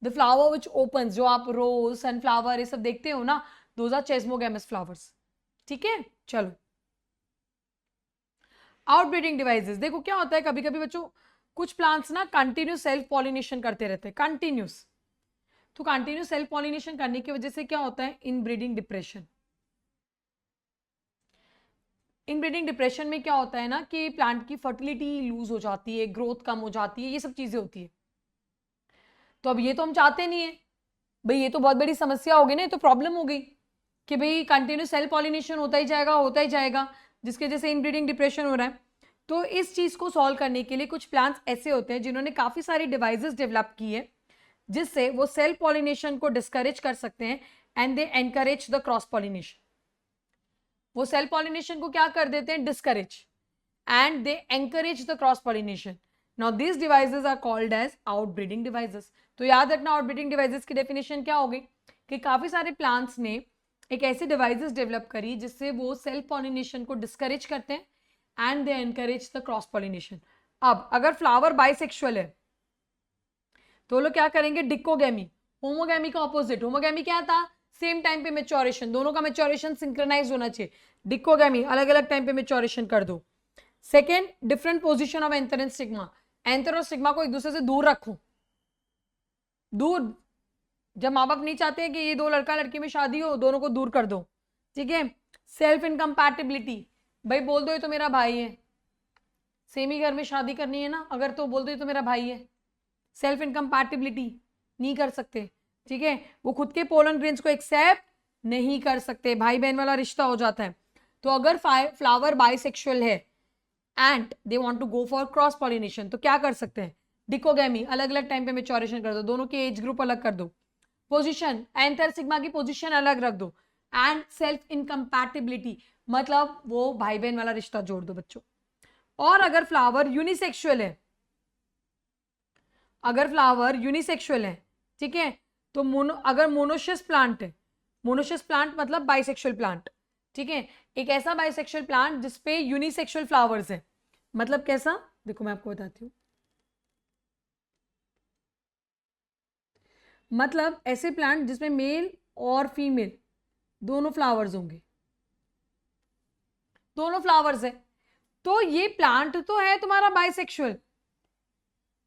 द फ्लावर विच ओपन्स, जो आप रोज, सनफ्लावर ये सब देखते हो ना, दोज आर चेस्मोगैमस फ्लावर्स। ठीक है, चलो आउटब्रीडिंग डिवाइसेस। देखो क्या होता है, कभी कभी बच्चों कुछ प्लांट्स ना कंटिन्यूस सेल्फ पॉलिनेशन करते रहते हैं, कंटिन्यूस, तो कंटिन्यूस सेल्फ पॉलिनेशन करने की वजह से क्या होता है, इनब्रीडिंग डिप्रेशन। इनब्रीडिंग डिप्रेशन में क्या होता है ना कि प्लांट की फर्टिलिटी लूज हो जाती है, ग्रोथ कम हो जाती है, ये सब चीजें होती है। तो अब ये तो हम चाहते नहीं है भाई, ये तो बहुत बड़ी समस्या हो गई ना, तो प्रॉब्लम हो गई कि भाई कंटिन्यूस सेल्फ पॉलिनेशन होता ही जाएगा, होता ही जाएगा, जिसके जैसे इनब्रीडिंग डिप्रेशन हो रहा है। तो इस चीज को सॉल्व करने के लिए कुछ प्लांट्स ऐसे होते हैं जिन्होंने काफी सारी डिवाइसेस डेवलप की है, जिससे वो सेल्फ पॉलिनेशन को डिस्करेज कर सकते हैं, and they encourage the cross pollination. वो सेल्फ पॉलिनेशन को क्या कर देते हैं, discourage, and they encourage the cross pollination. Now this devices are called as outbreeding devices. तो याद रखना आउटब्रीडिंग डिवाइसेस की डेफिनेशन क्या होगी, कि काफी सारे प्लांट्स ने एक ऐसी डिवाइसेस डेवलप करी जिससे वो सेल्फ पॉलिनेशन को डिस्करेज करते हैं and they encourage the cross pollination. अब अगर फ्लावर बाइसेक्सुअल है तो लोग क्या करेंगे, डिकोगेमी, होमोगेमी का ऑपोजिट। होमोगेमी क्या था, सेम टाइम पे मेच्योरेशन, दोनों का मेच्योरेशन सिंक्रोनाइज होना चाहिए। डिकोगेमी अलग अलग टाइम पे मेच्योरेशन कर दो। Second, different position of anther and stigma, anther और स्टिग्मा को एक दूसरे से दूर रखो, दूर, जब माँ बाप नहीं चाहते हैं कि ये दो लड़का लड़की में शादी हो, दोनों को दूर कर दो। ठीक है, सेल्फ इनकम्पैटिबिलिटी, भाई बोल दो ये तो मेरा भाई है, सेम ही घर में शादी करनी है ना, अगर तो बोल दो ये तो मेरा भाई है, सेल्फ इनकम्पैटिबिलिटी नहीं कर सकते। ठीक है, वो खुद के पोलन ग्रेन्स को एक्सेप्ट नहीं कर सकते, भाई बहन वाला रिश्ता हो जाता है। तो अगर फ्लावर बाइसेक्सुअल है and they want to go for cross pollination, तो क्या कर सकते हैं, डिकोगेमी, अलग अलग टाइम पे मेच्योरेशन कर दो, दोनों के एज ग्रुप अलग कर दो, पोजीशन एंथर सिग्मा की पोजीशन अलग रख दो, एंड सेल्फ इनकम्पैटिबिलिटी, मतलब वो भाई बहन वाला रिश्ता जोड़ दो बच्चों। और अगर फ्लावर यूनिसेक्सुअल है, अगर फ्लावर यूनिसेक्सुअल है, ठीक है, तो अगर मोनोशियस प्लांट है, मोनोशियस प्लांट मतलब बाइसेक्सुअल प्लांट, ठीक है, एक ऐसा बाइसेक्सुअल प्लांट जिसपे यूनिसेक्सुअल फ्लावर्स है, मतलब कैसा, देखो मैं आपको बताती हूँ, मतलब ऐसे प्लांट जिसमें मेल और फीमेल दोनों फ्लावर्स होंगे, दोनों फ्लावर्स है, तो ये प्लांट तो है तुम्हारा बाइसेक्सुअल,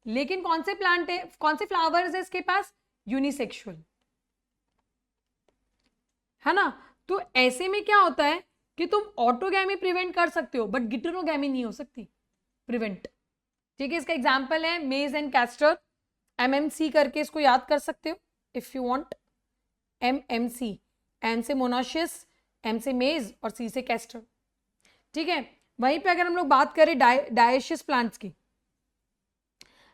लेकिन कौन से प्लांट है, कौन से फ्लावर्स है इसके पास, यूनिसेक्सुअल, है ना। तो ऐसे में क्या होता है कि तुम ऑटोगैमी प्रिवेंट कर सकते हो, बट गिटरोगैमी नहीं हो सकती प्रिवेंट। ठीक है, इसका एग्जांपल है मेज एंड कैस्टर, एमएमसी करके इसको याद कर सकते हो if you want, MMC, M से मोनाशियस, एम से मेज और सी से कैस्टर। ठीक है, वहीं पे अगर हम लोग बात करें डायशियस प्लांट्स की,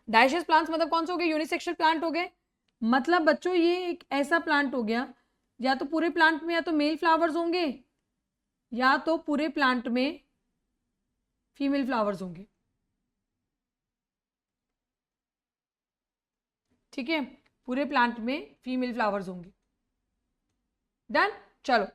डायशियस प्लांट्स मतलब कौन से हो गए, यूनिसेक्सुअल प्लांट हो गए, मतलब बच्चों ये एक ऐसा प्लांट हो गया, या तो पूरे प्लांट में या तो मेल फ्लावर्स होंगे, या तो पूरे प्लांट में फीमेल फ्लावर्स होंगे। ठीक है, पूरे प्लांट में फीमेल फ्लावर्स होंगे। डन, चलो,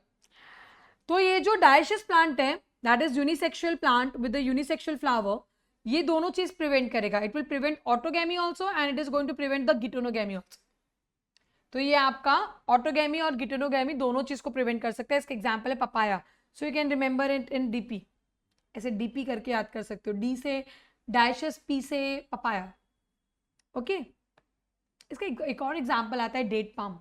तो ये जो डायशियस प्लांट है, that is unisexual plant with the unisexual flower, ये दोनों चीज प्रिवेंट करेगा, it will prevent autogamy also and it is going to prevent the geitonogamy also. तो ये आपका ऑटोगैमी और गिटोनोगैमी दोनों चीज को प्रिवेंट कर सकता है। इसका एग्जांपल है papaya, so you can remember it in DP, ऐसे डीपी करके याद कर सकते हो, डी से डायशियस, पी से पपाया। ओके, इसका एक और एग्जांपल आता है डेट पाम।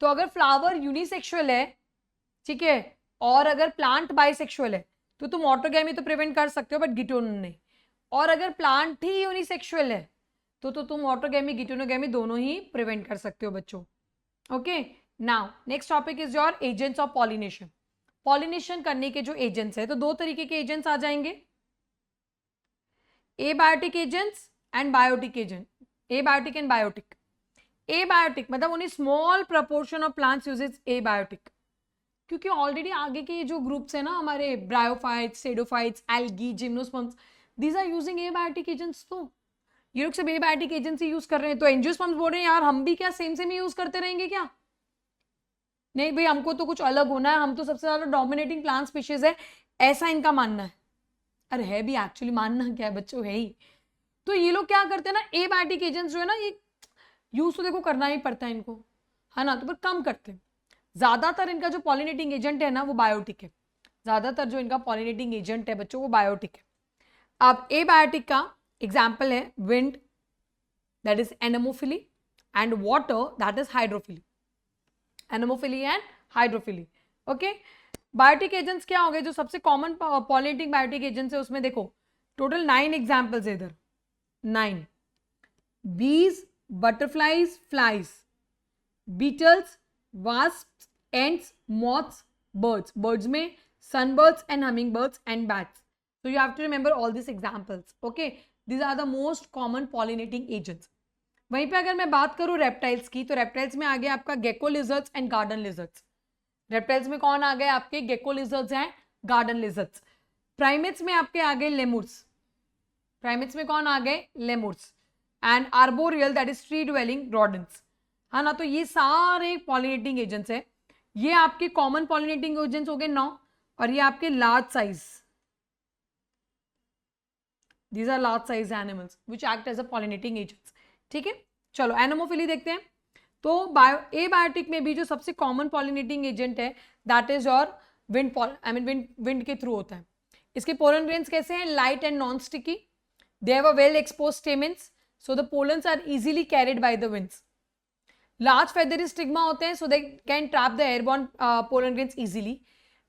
तो अगर फ्लावर यूनिसेक्सुअल है, ठीक है, और अगर प्लांट बाइसेक्सुअल है तो तुम ऑटोगैमी तो प्रिवेंट कर सकते हो बट गिटोन नहीं। और अगर प्लांट ही यूनिसेक्सुअल है तो तुम ऑटोगैमी गिटोनोगैमी दोनों ही प्रिवेंट कर सकते हो बच्चों। Okay, now next topic is your agents of pollination. Pollination करने के जो एजेंट्स है, तो दो तरीके के एजेंट्स आ जाएंगे, abiotic agents and biotic agent. Abiotic and biotic. Abiotic मतलब only small proportion of plants uses abiotic, क्योंकि ऑलरेडी आगे के जो ग्रुप्स है ना हमारे, bryophytes, pteridophytes, algae, gymnosperms, these are using abiotic agents. तो ये लोग सब एबायोटिक एजेंट्स यूज कर रहे हैं, तो एंजियोस्पर्म्स बोल रहे हैं यार हम भी क्या सेम सेम यूज करते रहेंगे क्या? नहीं भाई, हमको तो कुछ अलग होना है, हम तो सबसे ज्यादा डोमिनेटिंग प्लांट स्पीशीज है, ऐसा इनका मानना है। अरे है भी, एक्चुअली मानना क्या है बच्चों, है ही। तो ये लोग क्या करते हैं ना, एबायोटिक एजेंट्स जो है ना, ये यूज तो देखो करना ही पड़ता है इनको, है ना, तो पर कम करते हैं। ज्यादातर इनका जो पॉलिनेटिंग एजेंट है ना वो बायोटिक है, ज्यादातर जो इनका पॉलिनेटिंग एजेंट है बच्चों वो बायोटिक है। अब एबायोटिक का एग्जाम्पल है wind, that is anemophily, and water, that is hydrophily. Anemophily and hydrophily. Okay, biotic agents क्या हो गए, जो सबसे कॉमन पॉलिनेटिंग बायोटिक एजेंट्स है उसमें देखो टोटल 9 एग्जाम्पल्स है इधर, 9। Bees, butterflies, flies, beetles, wasps, ants, moths, birds. Birds में sunbirds and hummingbirds and bats. So you have to remember all these examples. Okay, these are the most common pollinating agents. वहीं पे अगर मैं बात करूँ reptiles की, तो reptiles में आ गया आपका gecko lizards and garden lizards. Reptiles में कौन आ गए आपके, gecko lizards and garden lizards. Primates में आपके आ गए लेमुर्स। प्राइमेट्स में कौन आ गए, lemurs. And arboreal, that is tree dwelling rodents, है ना। तो ये सारे पॉलिनेटिंग एजेंट्स है, ये आपके कॉमन पॉलिनेटिंग एजेंट्स हो गए 9, और ये आपके large size, these are large size animals which act as a pollinating agents. ठीक है, चलो एनेमोफिली देखते हैं। तो एबायोटिक में भी जो सबसे कॉमन पॉलिनेटिंग एजेंट है that is your wind, I mean wind के थ्रू होता है। इसके पोलन ग्रेन्स कैसे हैं, light and non sticky, they have a well exposed stamens, so the pollens are easily carried by the winds. Large feathery stigma होते हैं, so they can trap the airborne pollen grains easily.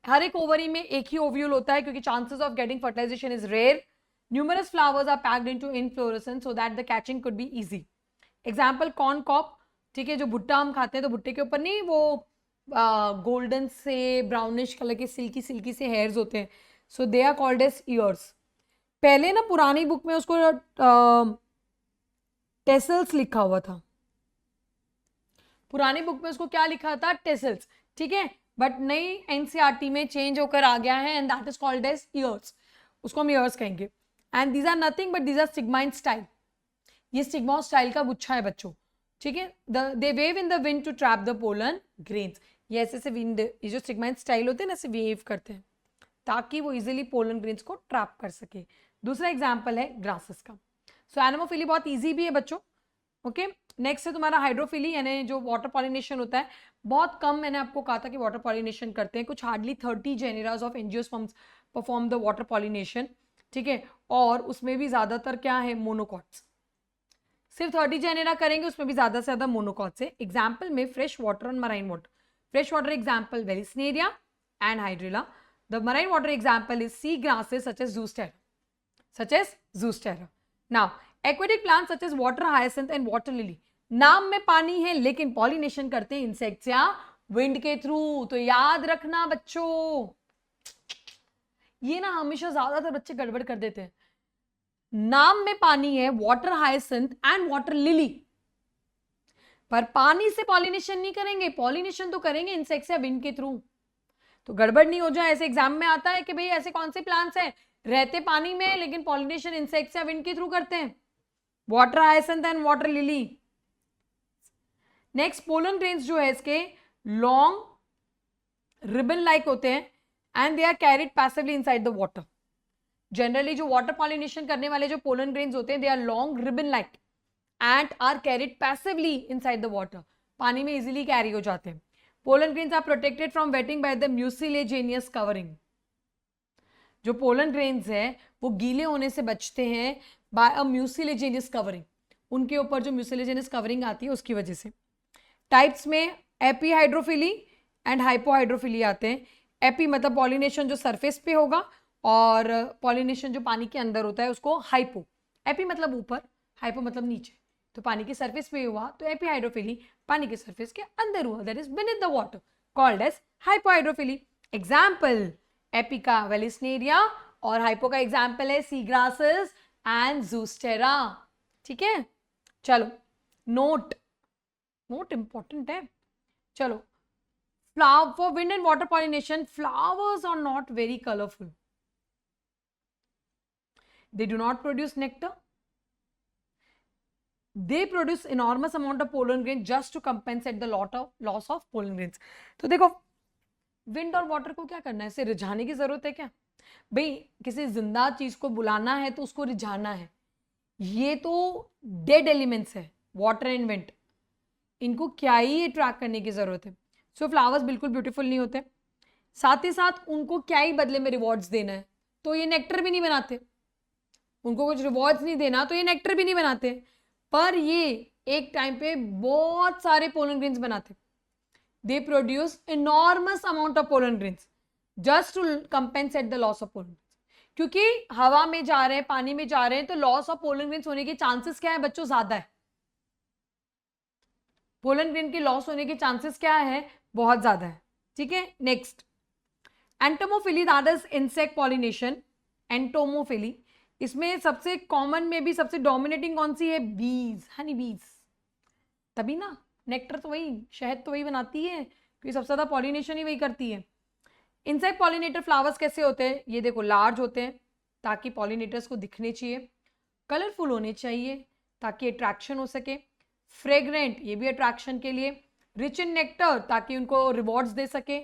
हर एक ovary में एक ही ovule होता है, क्योंकि chances of getting fertilisation is rare. Numerous flowers are packed into inflorescence so that the catching could be easy. Example corn cob, ठीक है, जो भुट्टा हम खाते हैं तो भुट्टे के ऊपर नहीं वो गोल्डन से ब्राउनिश कलर के सिल्की सिल्की से हेयर्स होते हैं, so they are called as ears. पहले ना पुरानी बुक में उसको टेसल्स लिखा हुआ था, पुरानी बुक में उसको क्या लिखा था, टेसल्स, ठीक है, बट नई एनसीईआरटी में चेंज होकर आ गया है and that is called as ears, उसको हम ईयर्स कहेंगे। And these are nothing but these are stigma in style, ये स्टिग्मा स्टाइल का गुच्छा है बच्चों, ठीक है। They wave in the wind to trap the pollen grains, ये ऐसे से विंड, ये जो स्टिग्मा इन स्टाइल होते हैं ना, ऐसे वेव करते हैं ताकि वो इजिली पोलन ग्रेन्स को ट्रैप कर सके। दूसरा एग्जाम्पल है ग्रासेस का। सो एनेमोफिली बहुत ईजी भी है बच्चों, ओके। नेक्स्ट है तुम्हारा हाइड्रोफिली, यानी जो वाटर पॉलिनेशन होता है, बहुत कम मैंने आपको कहा था कि वाटर पॉलिनेशन करते हैं, कुछ hardly 30 genera of angiosperms perform the water pollination, ठीक है, और उसमें भी ज्यादातर क्या है, मोनोकॉट्स। सिर्फ 30 जेनेरा करेंगे, उसमें भी ज्यादा से ज्यादा मोनोकॉट्स है। एग्जाम्पल में फ्रेश वाटर और marine water. Fresh water example Vallisneria and Hydrilla. The marine water example is sea grasses such as Zostera. Now aquatic plant such as water hyacinth and water lily, नाम में पानी है लेकिन pollination करते हैं insects या wind के through. तो याद रखना बच्चों, ये ना हमेशा ज्यादातर बच्चे गड़बड़ कर देते हैं। नाम में पानी है water hyacinth and water lily, पर पानी से पॉलिनेशन नहीं करेंगे, पॉलिनेशन तो करेंगे इंसेक्ट्स या विंड के थ्रू। तो गड़बड़ नहीं हो जाए, ऐसे एग्जाम में आता है कि भाई ऐसे कौन से प्लांट्स हैं रहते पानी में लेकिन पॉलिनेशन इंसेक्ट्स या विंड के थ्रू करते हैं, water hyacinth and water lily. Next pollen grains जो है इसके लॉन्ग रिबन लाइक होते हैं and they are carried passively inside the water. Generally जो वाटर पॉलिनेशन करने वाले जो पोलन ग्रेन्स होते हैं, they are long ribbon like and are carried passively inside the water, पानी में इजीली कैरी हो जाते हैं। Pollen grains are protected from wetting by the mucilaginous covering. जो पोलन ग्रेन्स है वो गीले होने से बचते हैं बाय अ म्यूसिलेजेनियस कवरिंग, उनके ऊपर जो म्यूसिलेजेनियस कवरिंग आती है उसकी वजह से। टाइप्स में एपीहाइड्रोफिली एंड हाइपोहाइड्रोफिली आते हैं। एपी मतलब पॉलिनेशन जो सरफेस पे होगा, और पॉलिनेशन जो पानी के अंदर होता है उसको हाइपो। एपी मतलब ऊपर, हाइपो मतलब नीचे। तो पानी की सरफेस पे हुआ तो एपीहाइड्रोफिली पानी के सरफेस के अंदर हुआ, that is beneath the water, called as hypohydrophily. Example epi का वेलिस्नेरिया और हाइपो का एग्जाम्पल है सी ग्रासेस एंड ज़ूस्टेरा। ठीक है, चलो नोट, नोट इंपॉर्टेंट है। चलो, flower for wind and water pollination, flowers are not very colourful, they do not produce nectar, they produce enormous amount of pollen grains just to compensate the loss of pollen grains. तो देखो wind और water को क्या करना है, इसे रिझाने की जरूरत है क्या भाई? किसी जिंदा चीज को बुलाना है तो उसको रिझाना है। ये तो डेड एलिमेंट्स है, वाटर एंड विंड, इनको क्या ही अट्रैक्ट करने की जरूरत है। सो फ्लावर्स बिल्कुल ब्यूटीफुल नहीं होते, साथ ही साथ उनको क्या ही बदले में रिवॉर्ड्स देना है, तो ये नेक्टर भी नहीं बनाते। उनको कुछ रिवॉर्ड्स नहीं देना तो ये नेक्टर भी नहीं बनाते, पर ये एक टाइम पे बहुत सारे पोलन ग्रेन्स बनाते। They produce enormous amount of pollen grains just to compensate the loss of pollen, क्योंकि हवा में जा रहे हैं, पानी में जा रहे हैं, तो लॉस ऑफ पोलन ग्रेन्स होने के चांसेस क्या है बच्चों? ज्यादा है। पोलन ग्रेन के लॉस होने के चांसेस क्या है? बहुत ज्यादा है। ठीक है, next entomophily, that is insect pollination. Entomophily, इसमें सबसे कॉमन में भी सबसे डोमिनेटिंग कौन सी है? बीज, हनी बीज। तभी ना नेक्टर तो वही, शहद तो वही बनाती है, क्योंकि सबसे ज्यादा पॉलिनेशन ही वही करती है। इंसेक्ट पॉलिनेटर फ्लावर्स कैसे होते हैं? ये देखो लार्ज होते हैं ताकि पॉलिनेटर्स को दिखने चाहिए, कलरफुल होने चाहिए ताकि अट्रैक्शन हो सके, फ्रेग्रेंट, ये भी अट्रैक्शन के लिए, रिच इन नेक्टर ताकि उनको रिवॉर्ड्स दे सके,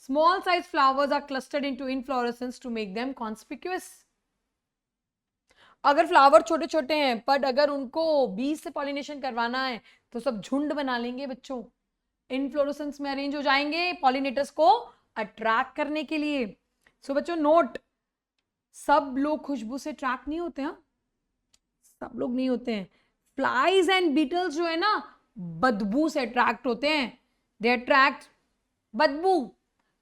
small size flowers are clustered into inflorescence to make them conspicuous. अगर फ्लावर छोटे छोटे हैं पर अगर उनको बीज से पॉलिनेशन करवाना है तो सब झुंड बना लेंगे बच्चों, इनफ्लोरेसेंस में अरेंज हो जाएंगे पॉलिनेटर्स को अट्रैक्ट करने के लिए। सो बच्चों नोट, सब लोग खुशबू से अट्रैक्ट नहीं होते हैं, सब लोग नहीं होते हैं। फ्लाइज एंड बीटल्स जो है ना, बदबू से अट्रैक्ट होते हैं, दे अट्रैक्ट बदबू।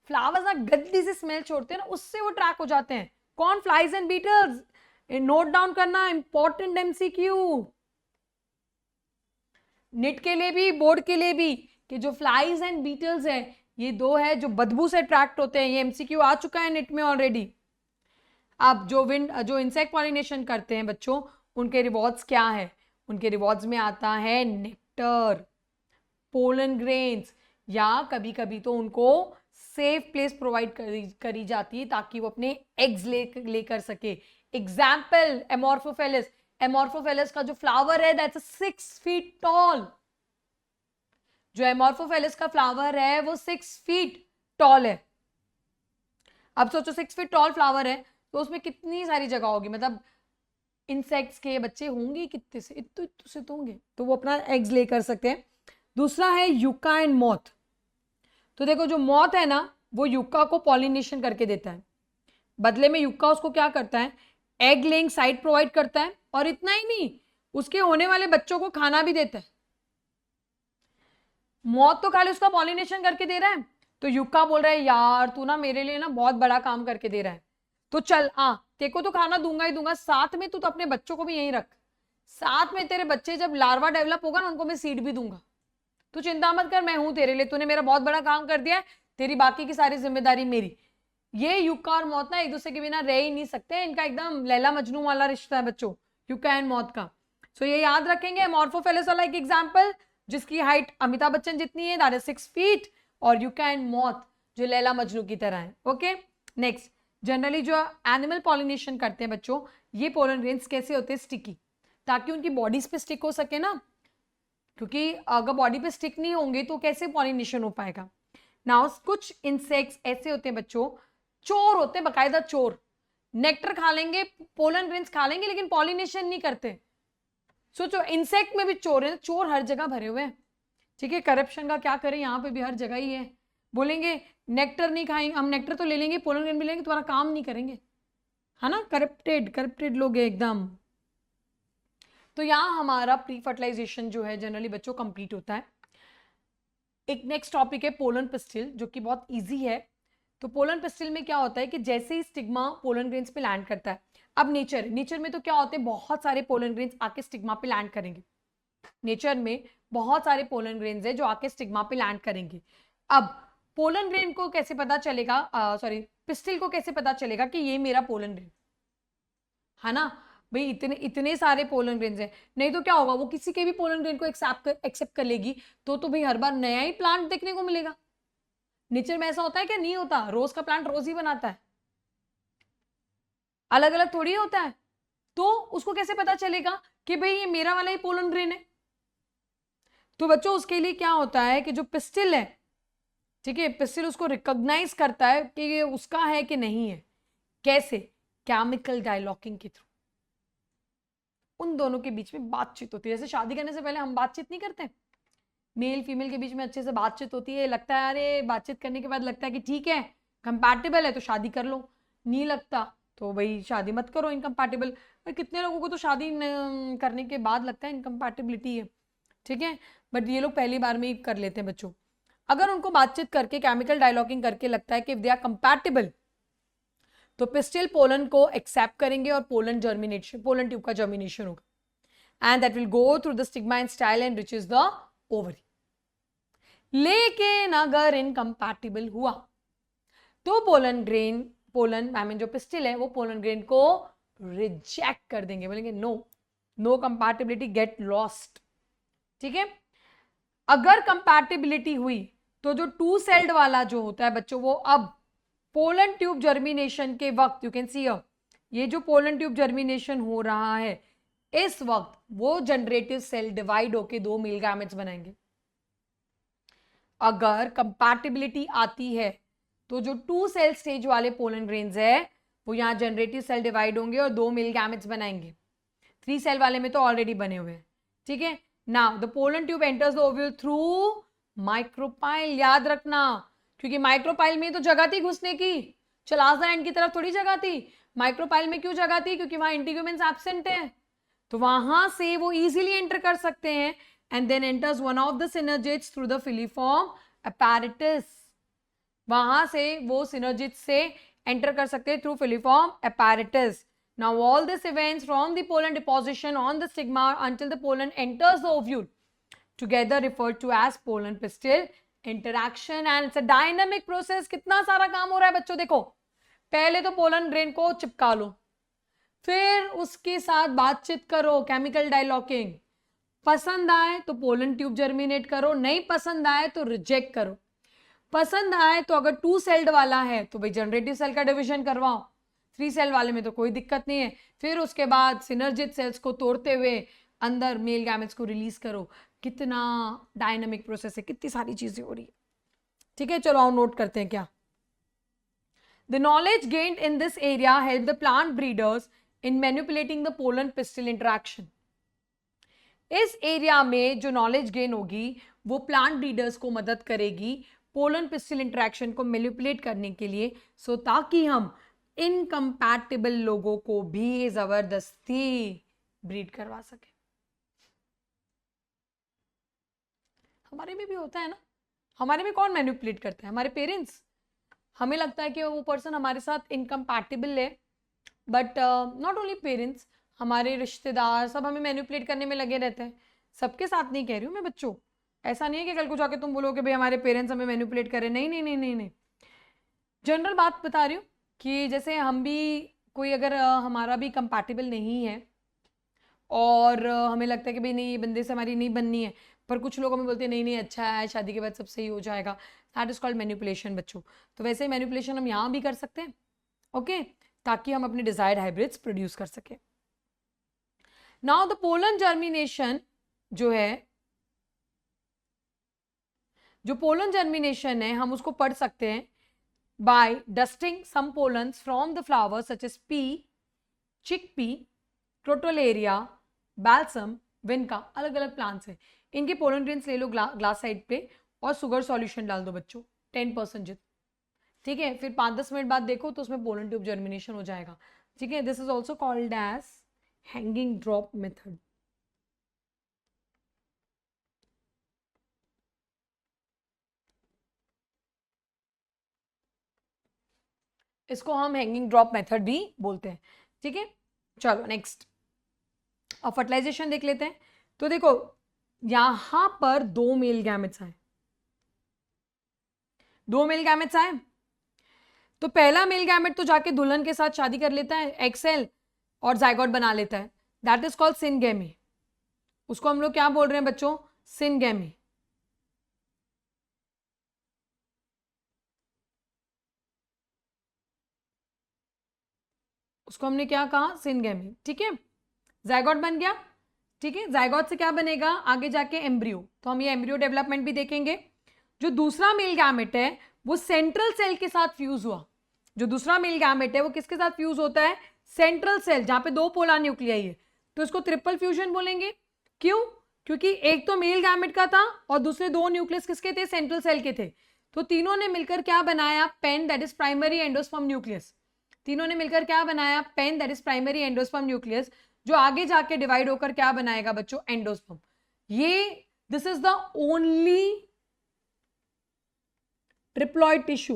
फ्लावर्स ना गंदी से स्मेल छोड़ते हैं ना, उससे वो अट्रैक्ट हो जाते हैं। कौन? Flies and beetles. Note down करना, इंपॉर्टेंट एमसीक्यू, निट के लिए भी बोर्ड के लिए भी, कि जो फ्लाइज एंड बीटल्स है ये दो है जो बदबू से अट्रैक्ट होते हैं। ये एमसीक्यू आ चुका है निट में ऑलरेडी। अब जो इंसेक्ट पॉलिनेशन करते हैं बच्चों, उनके रिवॉर्ड्स क्या है? उनके रिवॉर्ड्स में आता है नेक्टर, पोलन ग्रेन्स, या कभी कभी तो उनको सेफ प्लेस प्रोवाइड करी जाती है ताकि वो अपने एग्स ले कर सके। एग्जाम्पल एमोर्फोफेलिस। एमोर्फोफेलिस का जो फ्लावर है दैट्स 6 फीट टॉल। जो एमोर्फोफेलिस का फ्लावर है वो 6 फीट टॉल है। अब सोचो 6 फीट टॉल फ्लावर है तो उसमें कितनी सारी जगह होगी, मतलब इंसेक्ट्स के बच्चे होंगे कितने से, इतने से तो होंगे, तो वो अपना एग्स ले कर सकते हैं। दूसरा है यूका एंड मॉथ। तो देखो जो मॉथ है ना, वो यूका को पॉलिनेशन करके देता है, बदले में यूका उसको क्या करता है? एग लेइंग साइट प्रोवाइड करता है, और इतना ही नहीं, उसके होने वाले बच्चों को खाना भी देता है। मॉथ तो खाली उसका पॉलिनेशन करके दे रहा है, तो यूका बोल रहा है यार तू ना मेरे लिए ना बहुत बड़ा काम करके दे रहा है, तो चल तेरे को तो खाना दूंगा ही दूंगा, साथ में तू तो अपने बच्चों को भी यहीं रख, साथ में तेरे बच्चे जब लार्वा डेवलप होगा ना उनको मैं सीड भी दूंगा, तू चिंता मत कर, मैं हूं तेरे लिए, तूने मेरा बहुत बड़ा काम कर दिया है, तेरी बाकी की सारी जिम्मेदारी मेरी। ये यूका और मौत ना एक दूसरे के बिना रह ही नहीं सकते, इनका एकदम लैला मजनू वाला रिश्ता है बच्चों, यूका एंड मौत का। सो ये याद रखेंगे। मॉर्फोफेलिस वाला एक एग्जाम्पल जिसकी हाइट अमिताभ बच्चन जितनी है, दैट इज 6 फीट, और यूका एंड मौत जो लैला मजनू की तरह है। ओके, नेक्स्ट, जनरली जो एनिमल पॉलिनेशन करते हैं बच्चों, ये पोलन ग्रेन्स कैसे होते हैं? स्टिकी, ताकि उनकी बॉडीज पे स्टिक हो सके ना, क्योंकि अगर बॉडी पे स्टिक नहीं होंगे तो कैसे पॉलिनेशन हो पाएगा। नाउ कुछ इंसेक्ट्स ऐसे होते हैं बच्चों, चोर होते हैं, बकायदा चोर, नेक्टर खा लेंगे, पोलन ग्रेन्स खा लेंगे, लेकिन पॉलिनेशन नहीं करते। सोचो इंसेक्ट में भी चोर है, चोर हर जगह भरे हुए हैं। ठीक है, करप्शन का क्या करें, यहाँ पे भी हर जगह ही है। बोलेंगे नेक्टर नहीं खाएंगे हम, नेक्टर तो ले लेंगे, पोलन ग्रेन भी लेंगे, तुम्हारा काम नहीं करेंगे, है ना, करप्टेड लोग हैं एकदम। तो यहाँ हमारा प्री फर्टिलाइजेशन जो है जनरली बच्चों कंप्लीट होता है। एक नेक्स्ट टॉपिक है पोलन पिस्टिल, जो कि बहुत इजी है। तो पोलन पिस्टिल में क्या होता है कि जैसे ही स्टिग्मा पोलन ग्रेन्स पे लैंड करता है, अब नेचर में तो क्या होते हैं, बहुत सारे पोलन ग्रेन्स आके स्टिग्मा पे लैंड करेंगे। नेचर में बहुत सारे पोलन ग्रेन्स है जो आके स्टिग्मा पे लैंड करेंगे। अब पोलन ग्रेन को कैसे पता चलेगा, पिस्टिल को कैसे पता चलेगा कि ये मेरा पोलन ग्रेन है ना भाई, इतने इतने सारे पोलन ग्रेन्स हैं। नहीं तो क्या होगा, वो किसी के भी पोलन ग्रेन को एक्सेप्ट कर लेगी, तो भाई हर बार नया ही प्लांट देखने को मिलेगा। नेचर में ऐसा होता है क्या? नहीं होता। रोज का प्लांट रोज ही बनाता है, अलग अलग थोड़ी होता है। तो उसको कैसे पता चलेगा कि भाई ये मेरा वाला ही पोलन ग्रेन है? तो बच्चों उसके लिए क्या होता है कि जो पिस्टिल है, ठीक है, पिस्टिल उसको रिकॉग्नाइज करता है कि ये उसका है कि नहीं है। कैसे? केमिकल डायलॉकिंग के थ्रू। उन दोनों के बीच में बातचीत होती है। जैसे शादी करने से पहले हम बातचीत नहीं करते, मेल फीमेल के बीच में अच्छे से बातचीत होती है, लगता है अरे बातचीत करने के बाद लगता है कि ठीक है कंपैटिबल है तो शादी कर लो, नहीं लगता तो भाई शादी मत करो इनकम्पैटिबल। और कितने लोगों को तो शादी करने के बाद लगता है इनकम्पैटिबिलिटी है, ठीक है, बट ये लोग पहली बार में ही कर लेते हैं बच्चों। अगर उनको बातचीत करके केमिकल डायलॉगिंग करके लगता है कि दे आर कंपैटिबल, तो पिस्टिल पोलन को एक्सेप्ट करेंगे और पोलन ट्यूब का जर्मिनेशन होगा, and that will go through the stigma and style and reaches the ovary. लेकिन अगर इनकम्पैटिबल हुआ तो पोलन आई मीन जो पिस्टिल है वो पोलन ग्रेन को रिजेक्ट कर देंगे, बोलेंगे नो कंपैटिबिलिटी, गेट लॉस्ट, ठीक है। अगर कंपैटिबिलिटी हुई तो जो 2 सेल्ड वाला जो होता है बच्चों, वो अब पोलन ट्यूब जर्मिनेशन के वक्त, यू कैन सी ये जो पोलन ट्यूब जर्मिनेशन हो रहा है इस वक्त, वो जनरेटिव सेल डिवाइड होके 2 मेल गैमेट्स बनाएंगे। अगर कंपैटिबिलिटी आती है तो जो 2 सेल स्टेज वाले पोलन ग्रेन्स है वो यहाँ जनरेटिव सेल डिवाइड होंगे और 2 मेल गैमेट्स बनाएंगे। 3 सेल वाले में तो ऑलरेडी बने हुए हैं, ठीक है। Now the pollen tube enters the ovule through micropyle, याद रखना, क्योंकि माइक्रोपाइल में तो जगह थी घुसने की, चलाज़ा एंड की तरफ थोड़ी जगह थी। माइक्रोपाइल में क्यों जगह थी? क्योंकि वहां इंटीग्यूमेंट्स एब्सेंट है, तो वहां से वो इजीली एंटर कर सकते हैं, and then enters one of the synergids through the filiform apparatus। वहां से वो synergids से एंटर कर सकते हैं through filiform apparatus। Now all these events from the pollen deposition on the stigma until the pollen enters the ovule together referred to as pollen pistil interaction, and it's a dynamic process। कितना सारा काम हो रहा है बच्चों, देखो पहले तो पोलन ग्रेन को चिपका लो, फिर उसके साथ बातचीत करो, केमिकल डायलॉकिंग, पसंद आए तो पोलन ट्यूब जर्मिनेट करो, नहीं पसंद आए तो रिजेक्ट करो। पसंद आए तो अगर 2 सेल्ड वाला है तो भाई जनरेटिव सेल का डिवीजन करवाओ, 3 सेल वाले में तो कोई दिक्कत नहीं है, फिर उसके बाद सिनर्जिड सेल्स को तोड़ते हुए अंदर मेल गैमेट्स को रिलीज करो। कितना डायनामिक प्रोसेस है, कितनी सारी चीजें हो रही है, ठीक है। चलो आओ नोट करते हैं क्या। The knowledge gained in this area help the plant breeders in manipulating the pollen pistil interaction. इस एरिया में जो नॉलेज गेन होगी वो प्लांट ब्रीडर्स को मदद करेगी पोलन पिस्टिल इंटरेक्शन को मैनिपुलेट करने के लिए, सो ताकि हम इनकम्पैटिबल लोगों को भी जबरदस्ती ब्रीड करवा सके। हमारे में भी होता है ना, हमारे में कौन मैनिपुलेट करता है? हमारे पेरेंट्स। हमें लगता है कि वो पर्सन हमारे साथ इनकम्पैटिबल है, बट नॉट ओनली पेरेंट्स, हमारे रिश्तेदार सब हमें मैनिपुलेट करने में लगे रहते हैं। सबके साथ नहीं कह रही हूँ मैं बच्चों, ऐसा नहीं है कि कल को जाके तुम बोलो कि भाई हमारे पेरेंट्स हमें मैनिपुलेट करें, नहीं नहीं नहीं नहीं नहीं, जनरल बात बता रही हूँ कि जैसे हम भी कोई अगर हमारा भी कंपैटिबल नहीं है और हमें लगता है कि भाई नहीं ये बंदे से हमारी नहीं बननी है, पर कुछ लोग हमें बोलते हैं नहीं नहीं अच्छा है, शादी के बाद सब सही हो जाएगा, दैट इज कॉल्ड मैनिपुलेशन बच्चों। तो वैसे ही मैनिपुलेशन हम यहाँ भी कर सकते हैं, ओके, ताकि हम अपने डिजायर्ड हाइब्रिड्स प्रोड्यूस कर सकें। नाउ द पोलन जर्मिनेशन जो है, जो पोलन जर्मिनेशन है हम उसको पढ़ सकते हैं by dusting some pollens from the flower such as pea, chickpea, Crotalaria, balsam, vinca, अलग अलग प्लांट्स हैं। इनके पोलन ग्रेन्स ले लो ग्लास साइड पे और शुगर सॉल्यूशन डाल दो बच्चों 10% जित, ठीक है। फिर 5-10 मिनट बाद देखो तो उसमें पोलन ट्यूब जर्मिनेशन हो जाएगा, ठीक है। This is also called as hanging drop method. इसको हम हैंगिंग ड्रॉप मेथड भी बोलते हैं, ठीक है। चलो नेक्स्ट, अब फर्टिलाइजेशन देख लेते हैं। तो देखो यहां पर 2 मेल गैमेट्स आए, 2 मेल गैमेट्स आए। तो पहला मेल गैमेट तो जाके दुल्हन के साथ शादी कर लेता है, एक्सेल और जाइगोट बना लेता है, दैट इज कॉल्ड सिनगेमी। उसको हम लोग क्या बोल रहे हैं बच्चों, सिनगेमी। उसको हमने क्या कहा, सिनगेमी, ठीक है। जाइगोट बन गया, ठीक है। जाइगोट से क्या बनेगा आगे जाके एम्ब्रियो, तो हम ये एम्ब्रियो डेवलपमेंट भी देखेंगे। जो दूसरा मेल गैमेट है वो सेंट्रल सेल के साथ फ्यूज हुआ। जो दूसरा मेल गैमेट है वो किसके साथ फ्यूज होता है, सेंट्रल सेल, जहां पे 2 पोलर न्यूक्लियाई है, तो इसको ट्रिपल फ्यूजन बोलेंगे। क्यों, क्योंकि एक तो मेल गैमेट का था और दूसरे 2 न्यूक्लियस किसके थे, सेंट्रल सेल के थे। तो तीनों ने मिलकर क्या बनाया, PEN, that is primary endosperm nucleus. तीनों ने मिलकर क्या बनाया, PEN, that is primary endosperm nucleus, जो आगे जाके डिवाइड होकर क्या बनाएगा बच्चों, एंडोस्पर्म। ये this is the only triploid tissue.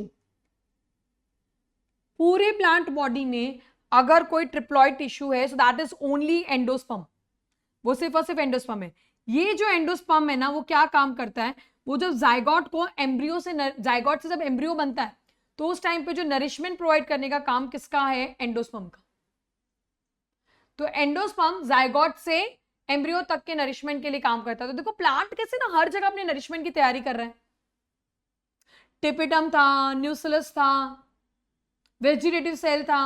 पूरे प्लांट बॉडी में अगर कोई ट्रिप्लॉइड टिश्यू है, so that is only endosperm, वो सिर्फ और सिर्फ एंडोस्पर्म है। ये जो एंडोस्पर्म है ना, वो क्या काम करता है, वो जब जाइगोट को एम्ब्रियो से, जाइगोट से जब एम्ब्रियो बनता है, तो उस टाइम पे जो नरिशमेंट प्रोवाइड करने का काम किसका है, एंडोस्पर्म का। तो एंडोस्पर्म जाइगोट से एम्ब्रियो तक के नरिशमेंट के लिए काम करता है। तो देखो प्लांट कैसे ना हर जगह अपने नरिशमेंट की तैयारी कर रहे हैं। टिपिटम था, न्यूसिलस था, वेजिटेटिव सेल था,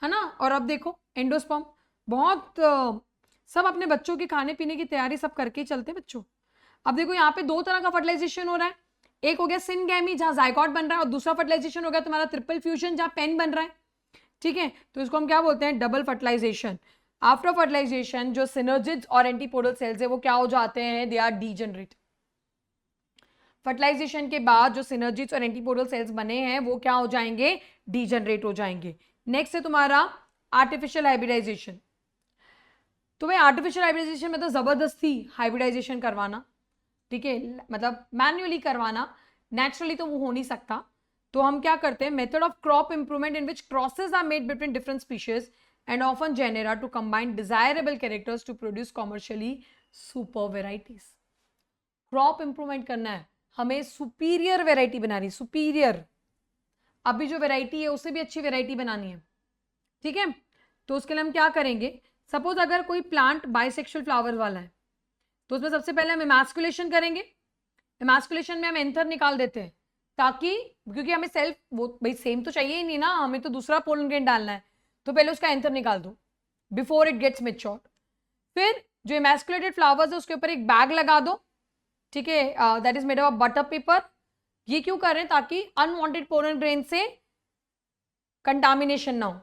है ना, और अब देखो एंडोस्पर्म। बहुत सब अपने बच्चों के खाने पीने की तैयारी सब करके ही चलते हैं बच्चों। अब देखो यहाँ पे 2 तरह का फर्टिलाइजेशन हो रहा है, एक हो गया सिनगेमी जहां जाइगोट बन रहा है, और दूसरा फर्टिलाइजेशन हो गया तुम्हारा ट्रिपल फ्यूजन जहां पेन बन रहा है, ठीक है। तो इसको हम क्या बोलते हैं, डबल फर्टिलाइजेशन। आफ्टर फर्टिलाइजेशन जो सिनर्जिड्स और एंटीपोडल सेल्स है वो क्या हो जाते हैं, दे आर डीजनरेट। फर्टिलाइजेशन के बाद जो सिनर्जिड्स और एंटीपोडल सेल्स बने हैं वो क्या हो जाएंगे, डीजनरेट हो जाएंगे। नेक्स्ट है तुम्हारा आर्टिफिशियल हाइब्रिडाइजेशन। तो भाई आर्टिफिशियल हाइब्रिडाइजेशन में तो जबरदस्ती हाइब्रिडाइजेशन करवाना, ठीक है, मतलब मैन्युअली करवाना, नेचुरली तो वो हो नहीं सकता। तो हम क्या करते हैं, method of crop improvement in which crosses are made between different species and often genera to combine desirable characters to produce commercially super varieties. Crop improvement करना है हमें, सुपीरियर वेराइटी बना रही, सुपीरियर, अभी जो वेराइटी है उससे भी अच्छी वेराइटी बनानी है, ठीक है। तो उसके लिए हम क्या करेंगे, सपोज अगर कोई प्लांट बाइसेक्सुअल फ्लावर वाला है, तो उसमें सबसे पहले हम इमैस्कुलेशन करेंगे। इमैस्कुलेशन में हम एंथर निकाल देते हैं, ताकि, क्योंकि हमें सेल्फ वो भाई सेम तो चाहिए ही नहीं ना, हमें तो दूसरा पोलन ग्रेन डालना है, तो पहले उसका एंथर निकाल दो बिफोर इट गेट्स मैच्योर। फिर जो इमैस्कुलेटेड फ्लावर्स है उसके ऊपर एक बैग लगा दो, ठीक है, that is made of butter paper. ये क्यों कर रहे हैं, ताकि अनवांटेड पोलन ग्रेन से कंटामिनेशन ना हो।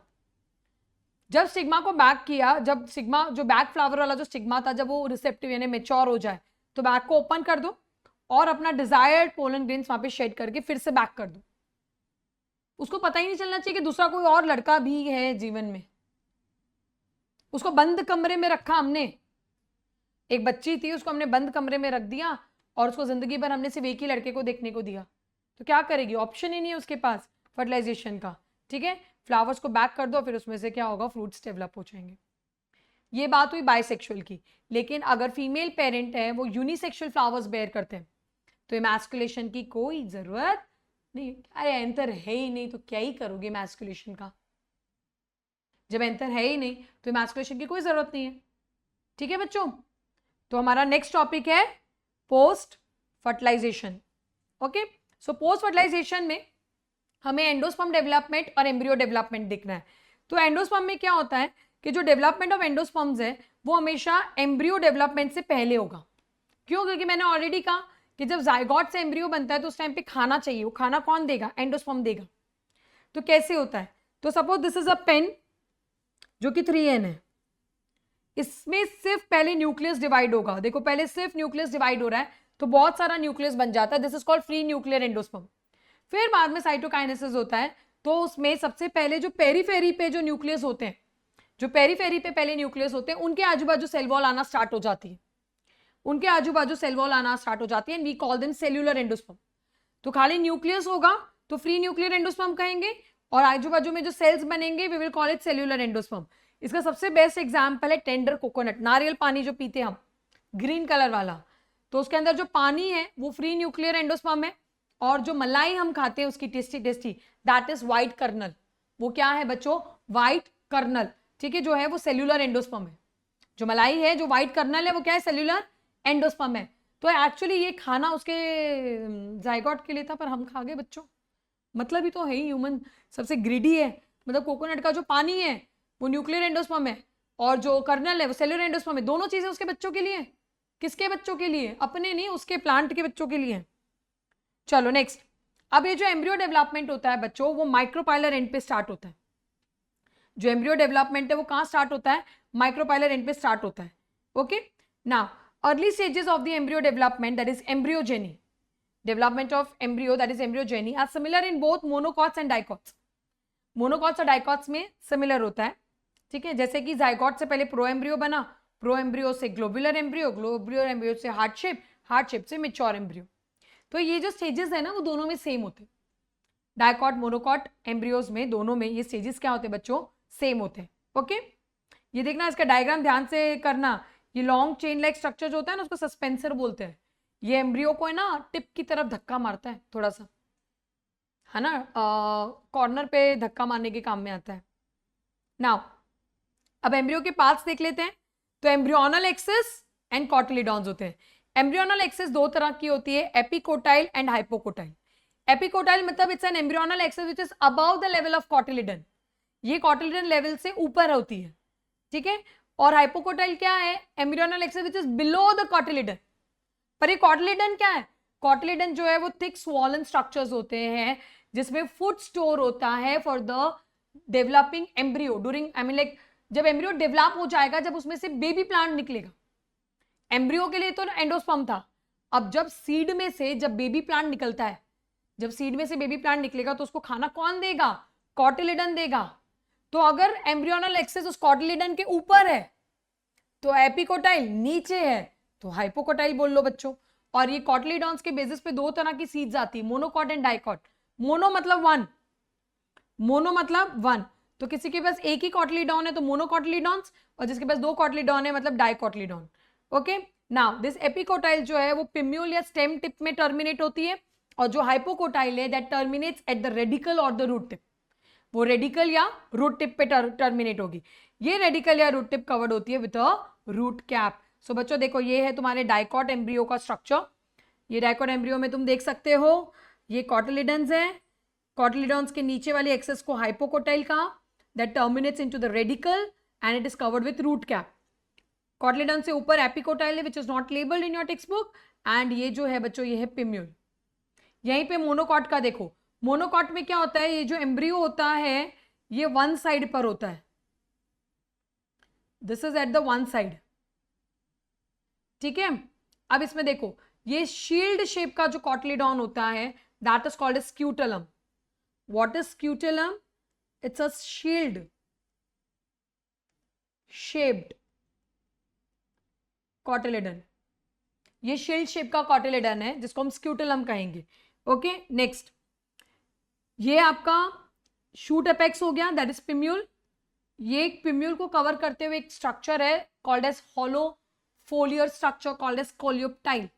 जब स्टिग्मा को बैग किया, जब स्टिग्मा जो बैग फ्लावर वाला जो स्टिग्मा था, जब वो रिसेप्टिव यानी मेच्योर हो जाए, तो बैग को ओपन कर दो और अपना डिजायर्ड पोलन ग्रेन्स वहां पे शेड करके फिर से बैक कर दो। उसको पता ही नहीं चलना चाहिए कि दूसरा कोई और लड़का भी है जीवन में। उसको बंद कमरे में रखा हमने, एक बच्ची थी उसको हमने बंद कमरे में रख दिया और उसको जिंदगी भर हमने सिर्फ एक ही लड़के को देखने को दिया, तो क्या करेगी, ऑप्शन ही नहीं है उसके पास फर्टिलाइजेशन का, ठीक है। फ्लावर्स को बैक कर दो, फिर उसमें से क्या होगा, फ्रूट्स डेवलप हो जाएंगे। ये बात हुई बाइसेक्सुअल की। लेकिन अगर फीमेल पेरेंट है वो यूनिसेक्सुअल फ्लावर्स बेयर करते हैं, तो इमैस्कुलेशन की कोई जरूरत नहीं। अरे एंथर है ही नहीं तो क्या ही करोगे इमैस्कुलेशन का, जब एंथर है ही नहीं तो इमैस्कुलेशन की कोई जरूरत नहीं है, ठीक है बच्चों। तो हमारा नेक्स्ट टॉपिक है post fertilisation. Okay, so post fertilisation में हमें एंडोस्पर्म डेवलपमेंट और एम्ब्रियो डेवलपमेंट देखना है। तो एंडोस्पर्म में क्या होता है कि जो डेवलपमेंट ऑफ एंडोस्पर्म्स है वो हमेशा एम्ब्रियो डेवलपमेंट से पहले होगा। क्यों, क्योंकि मैंने ऑलरेडी कहा कि जब जाइगोट से एम्ब्रियो बनता है तो उस टाइम पे खाना चाहिए, वो खाना कौन देगा, एंडोस्पर्म देगा। तो कैसे होता है, तो suppose this is a PEN जो कि 3N है, इसमें सिर्फ पहले न्यूक्लियस डिवाइड होगा। देखो पहले सिर्फ न्यूक्लियस डिवाइड हो रहा है तो बहुत सारा न्यूक्लियस बन जाता है, this is called free nuclear endosperm. फिर बाद में साइटोकाइनेसिस होता है, तो उसमें सबसे पहले जो पेरीफेरी पे जो न्यूक्लियस होते हैं, जो पेरीफेरी पे पहले न्यूक्लियस होते हैं, उनके आजू बाजू सेल वॉल आना स्टार्ट हो जाती है, उनके आजू बाजू सेल वॉल आना स्टार्ट हो जाती है, we call them cellular endosperm. तो खाली न्यूक्लियस होगा तो फ्री न्यूक्लियर एंडोस्पर्म कहेंगे, और आजू बाजू में जो सेल्स बनेंगे we will call it cellular endosperm. इसका सबसे बेस्ट एग्जाम्पल है टेंडर कोकोनट, नारियल पानी जो पीते हैं हम, ग्रीन कलर वाला, तो उसके अंदर जो पानी है वो फ्री न्यूक्लियर एंडोस्पर्म है, और जो मलाई हम खाते हैं उसकी tasty tasty, that is white kernel. वो क्या है बच्चों? व्हाइट कर्नल, ठीक है, जो है वो सेल्यूलर एंडोस्पर्म है। जो मलाई है, जो व्हाइट कर्नल है, वो क्या है? सेल्यूलर एंडोस्पर्म है। तो एक्चुअली ये खाना उसके जाइगोट के लिए था, पर हम खा गए बच्चों। मतलब ही तो है ही, ह्यूमन सबसे ग्रीडी है। मतलब कोकोनट का जो पानी है वो न्यूक्लियर एंडोस्पर्म है, और जो कर्नल है वो सेल्यूलर एंडोस्पर्म है। दोनों चीजें उसके बच्चों के लिए। किसके बच्चों के लिए? अपने नहीं, उसके प्लांट के बच्चों के लिए। चलो नेक्स्ट। अब ये जो एम्ब्रियो डेवलपमेंट होता है बच्चों, वो माइक्रोपाइलर एंड पे स्टार्ट होता है। जो एम्ब्रियो डेवलपमेंट है वो कहां स्टार्ट होता है? माइक्रोपाइलर एंड पे स्टार्ट होता है। Okay, now early stages of the embryo development, that is embryogeny, development of embryo, that is embryogeny, are similar in both monocots and dicots. Monocots और dicots में सिमिलर होता है, ठीक है। जैसे कि जाइगोट से पहले प्रो एम्ब्रियो बना, प्रो एम्ब्रियो से ग्लोबुलर एम्ब्रियो, ग्लोबुलर एम्ब्रियो से हार्ट शेप, हार्ट शेप से मैच्योर एम्ब्रियो। तो ये जो स्टेजेस है ना वो दोनों में सेम होते हैं। डाइकॉट मोनोकॉट एम्ब्रियोज में दोनों में ये स्टेजेस क्या होते हैं बच्चों? सेम होते हैं। ओके, ये देखना, इसका डायग्राम ध्यान से करना। ये लॉन्ग चेन लाइक स्ट्रक्चर जो होता है ना उसको सस्पेंसर बोलते हैं। ये एम्ब्रियो को है ना टिप की तरफ धक्का मारता है थोड़ा सा, है ना, कॉर्नर पे धक्का मारने के काम में आता है। नाउ अब एम्ब्रियो के पार्ट्स देख लेते हैं। तो एम्ब्रियोनल एक्सिस एंड कॉटिलिडॉन्स होते हैं। एम्ब्रियोनल एक्सिस दो तरह की होती है, एपिकोटाइल एंड हाइपोकोटाइल। एपिकोटाइल मतलब it's an embryonal axis which is above the level of cotyledon, ये कॉटिलिडन लेवल से ऊपर होती है, ठीक है। और हाइपोकोटाइल क्या है? Embryonal axis which is below the cotyledon. पर ये कॉटिलिडन क्या है? कॉटिलिडन जो है वो थिक स्वॉलन स्ट्रक्चर्स होते हैं जिसमें फूड स्टोर होता है for the developing embryo during, I mean like जब एम्ब्रियो डेवलप हो जाएगा, जब उसमें से बेबी प्लांट निकलेगा। एम्ब्रियो के लिए तो एंडोस्पर्म था, अब जब सीड में से जब बेबी प्लांट निकलता है, जब सीड में से बेबी प्लांट निकलेगा तो उसको खाना कौन देगा? कॉटिलिडन देगा। तो अगर एम्ब्रियोनल एक्सिस उस कॉटिलिडन के ऊपर है तो एपिकोटाइल नीचे है तो हाइपोकोटाइल बोल लो बच्चों। और ये कॉटिलिडॉन्स के बेसिस पे दो तरह की सीड्स आती है, मोनोकॉट एंड डाइकॉट। मोनो मतलब वन, मोनो मतलब वन, तो किसी के पास एक ही कॉटिलिडॉन है तो मोनोकॉटिलिडॉन्स, और जिसके पास दो कॉटिलिडॉन है मतलब डाइकॉटिलिडॉन। ओके, नाउ दिस एपिकोटाइल जो है वो पिम्यूल या स्टेम टिप में टर्मिनेट होती है, और जो हाइपोकोटाइल है that terminates at the radical और द रूट टिप, वो रेडिकल या रूट टिप पे टर्मिनेट होगी। ये रेडिकल या रूट टिप कवर्ड होती है विद अ रूट कैप। सो बच्चों देखो, ये है तुम्हारे डाइकॉट एम्ब्रियो का स्ट्रक्चर। ये डाइकॉट एम्ब्रियो में तुम देख सकते हो ये कॉटिलिडन्स है, कॉटिलिडॉन्स के नीचे वाली एक्सेस को हाइपोकोटाइल कहा, that terminates into the radicle and it is covered with root cap. Cotyledon से ऊपर एपिकोटाइल है which is not labelled in your textbook, and ये जो है बच्चों ये है पिम्यूल। यहीं पे मोनोकॉट का देखो, मोनोकॉट में क्या होता है, ये जो एम्ब्रियो होता है ये वन साइड पर होता है, this is at the one side, ठीक है। अब इसमें देखो ये शील्ड शेप का जो कॉटिलिडॉन होता है that is called scutellum. What is scutellum? It's a shield shaped cotyledon. ये शील्ड शेप का कॉटिलिडन है जिसको हम स्क्यूटेलम कहेंगे। ओके, नेक्स्ट ये आपका शूट एपेक्स हो गया, दैट इज पिम्यूल। ये एक पिम्यूल को कवर करते हुए एक स्ट्रक्चर है called as hollow foliar structure called as coleoptile,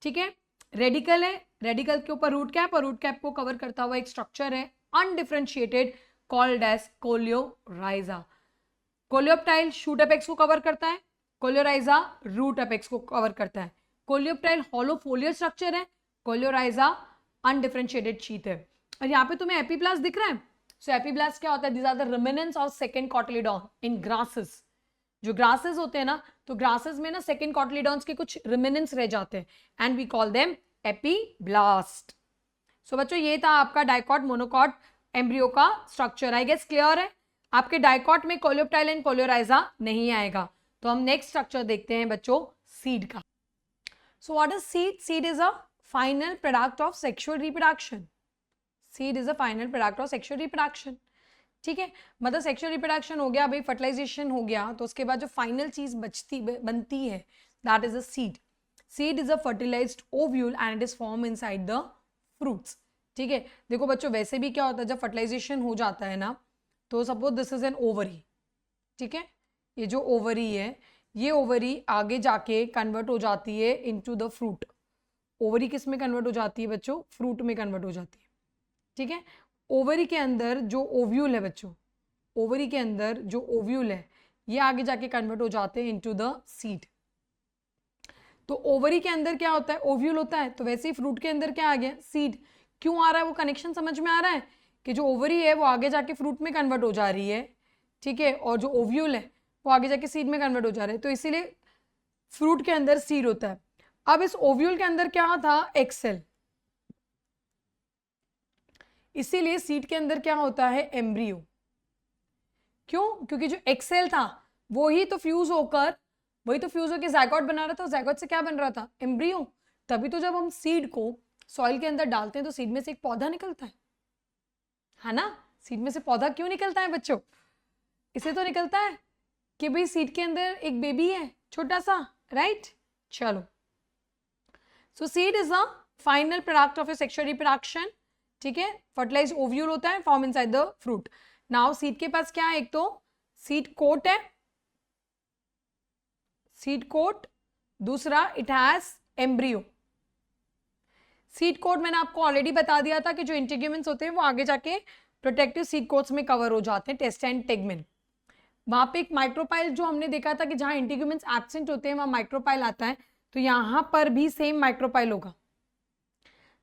ठीक है। रेडिकल है, रेडिकल के ऊपर रूट कैप, और रूट कैप को कवर करता हुआ एक स्ट्रक्चर है undifferentiated called as coleorhiza. Coleoptile shoot apex को कवर करता है, कोलियोराइजा रूट एपेक्स को कवर करता है। कोलियोप्टाइल हॉलो फोलियर स्ट्रक्चर है, कोलियोराइजा अनडिफरेंशिएटेड शीथ है। और यहाँ पे तुम्हें एपीब्लास्ट दिख रहा है। सो एपीब्लास्ट क्या होता है? These are the remnants of second cotyledon in grasses. जो ग्रासेस होते हैं ना, तो ग्रासेस में ना सेकंड कॉटिलिडॉन्स के कुछ रिमेनेंट्स रह जाते हैं and we call them epiblast. So बच्चों ये था आपका डाइकॉट मोनोकॉट एम्ब्रियो का स्ट्रक्चर। आई गेस क्लियर है। आपके डाइकॉट में कोलियोप्टाइल एंड कोलियोराइजा नहीं आएगा। तो हम नेक्स्ट स्ट्रक्चर देखते हैं बच्चों सीड का। So what is seed? Seed is a final product of sexual reproduction. Seed is a final product of sexual reproduction, ठीक है। मतलब सेक्सुअल रिप्रोडक्शन हो गया, भाई फर्टिलाइजेशन हो गया, तो उसके बाद जो फाइनल चीज बनती है that is a seed. Seed is a fertilised ovule and it is form inside the fruits. ठीक है। देखो बच्चों, वैसे भी क्या होता है जब फर्टिलाइजेशन हो जाता है ना, तो suppose this is an ovary, ठीक है, ये जो ओवरी है, ये ओवरी आगे जाके कन्वर्ट हो जाती है इनटू द फ्रूट। ओवरी किस में कन्वर्ट हो जाती है बच्चों? फ्रूट में कन्वर्ट हो जाती है, ठीक है। ओवरी के अंदर जो ओव्यूल है बच्चों, ओवरी के अंदर जो ओव्यूल है, ये आगे जाके कन्वर्ट हो जाते हैं इनटू द सीड। तो ओवरी के अंदर क्या होता है? ओव्यूल होता है। तो वैसे ही फ्रूट के अंदर क्या आ गया? सीड। क्यों आ रहा है? वो कनेक्शन समझ में आ रहा है कि जो ओवरी है वो आगे जाके फ्रूट में कन्वर्ट हो जा रही है, ठीक है, और जो ओव्यूल है वो आगे जाके सीड में कन्वर्ट हो जा रहा है। तो इसीलिए फ्रूट के अंदर सीड होता है। अब इस ओव्यूल के अंदर क्या था? Egg cell. इसीलिए सीड के अंदर क्या होता है? एम्ब्रियो। क्यों? क्योंकि जो एग सेल था वो ही तो फ्यूज होकर जायगोट बना रहा था। जायगोट से क्या बन रहा था? एम्ब्रियो। तभी तो जब हम सीड को सॉइल के अंदर डालते हैं तो सीड में से एक पौधा निकलता है ना? सीड में से पौधा क्यों निकलता है बच्चों? इसे तो निकलता है कि भाई सीड के अंदर एक बेबी है छोटा सा, राइट? चलो, so seed is a final product of a sexual reproduction, ठीक है। फर्टिलाइज्ड ओव्यूल होता है, form inside the fruit. Now seed के पास क्या है? एक तो सीड कोट है, सीड कोट, दूसरा it has embryo. Seed coat मैंने आपको ऑलरेडी बता दिया था कि जो इंटीग्यूमेंट्स होते हैं वो आगे जाके प्रोटेक्टिव सीड कोट्स में कवर हो जाते हैं, टेस्ट एंड टेगमेन। वहां पे एक माइक्रोपाइल जो हमने देखा था कि जहां इंटीग्यूमेंट्स एब्सेंट होते हैं वहां माइक्रोपाइल आता है, तो यहां पर भी सेम माइक्रोपाइल होगा,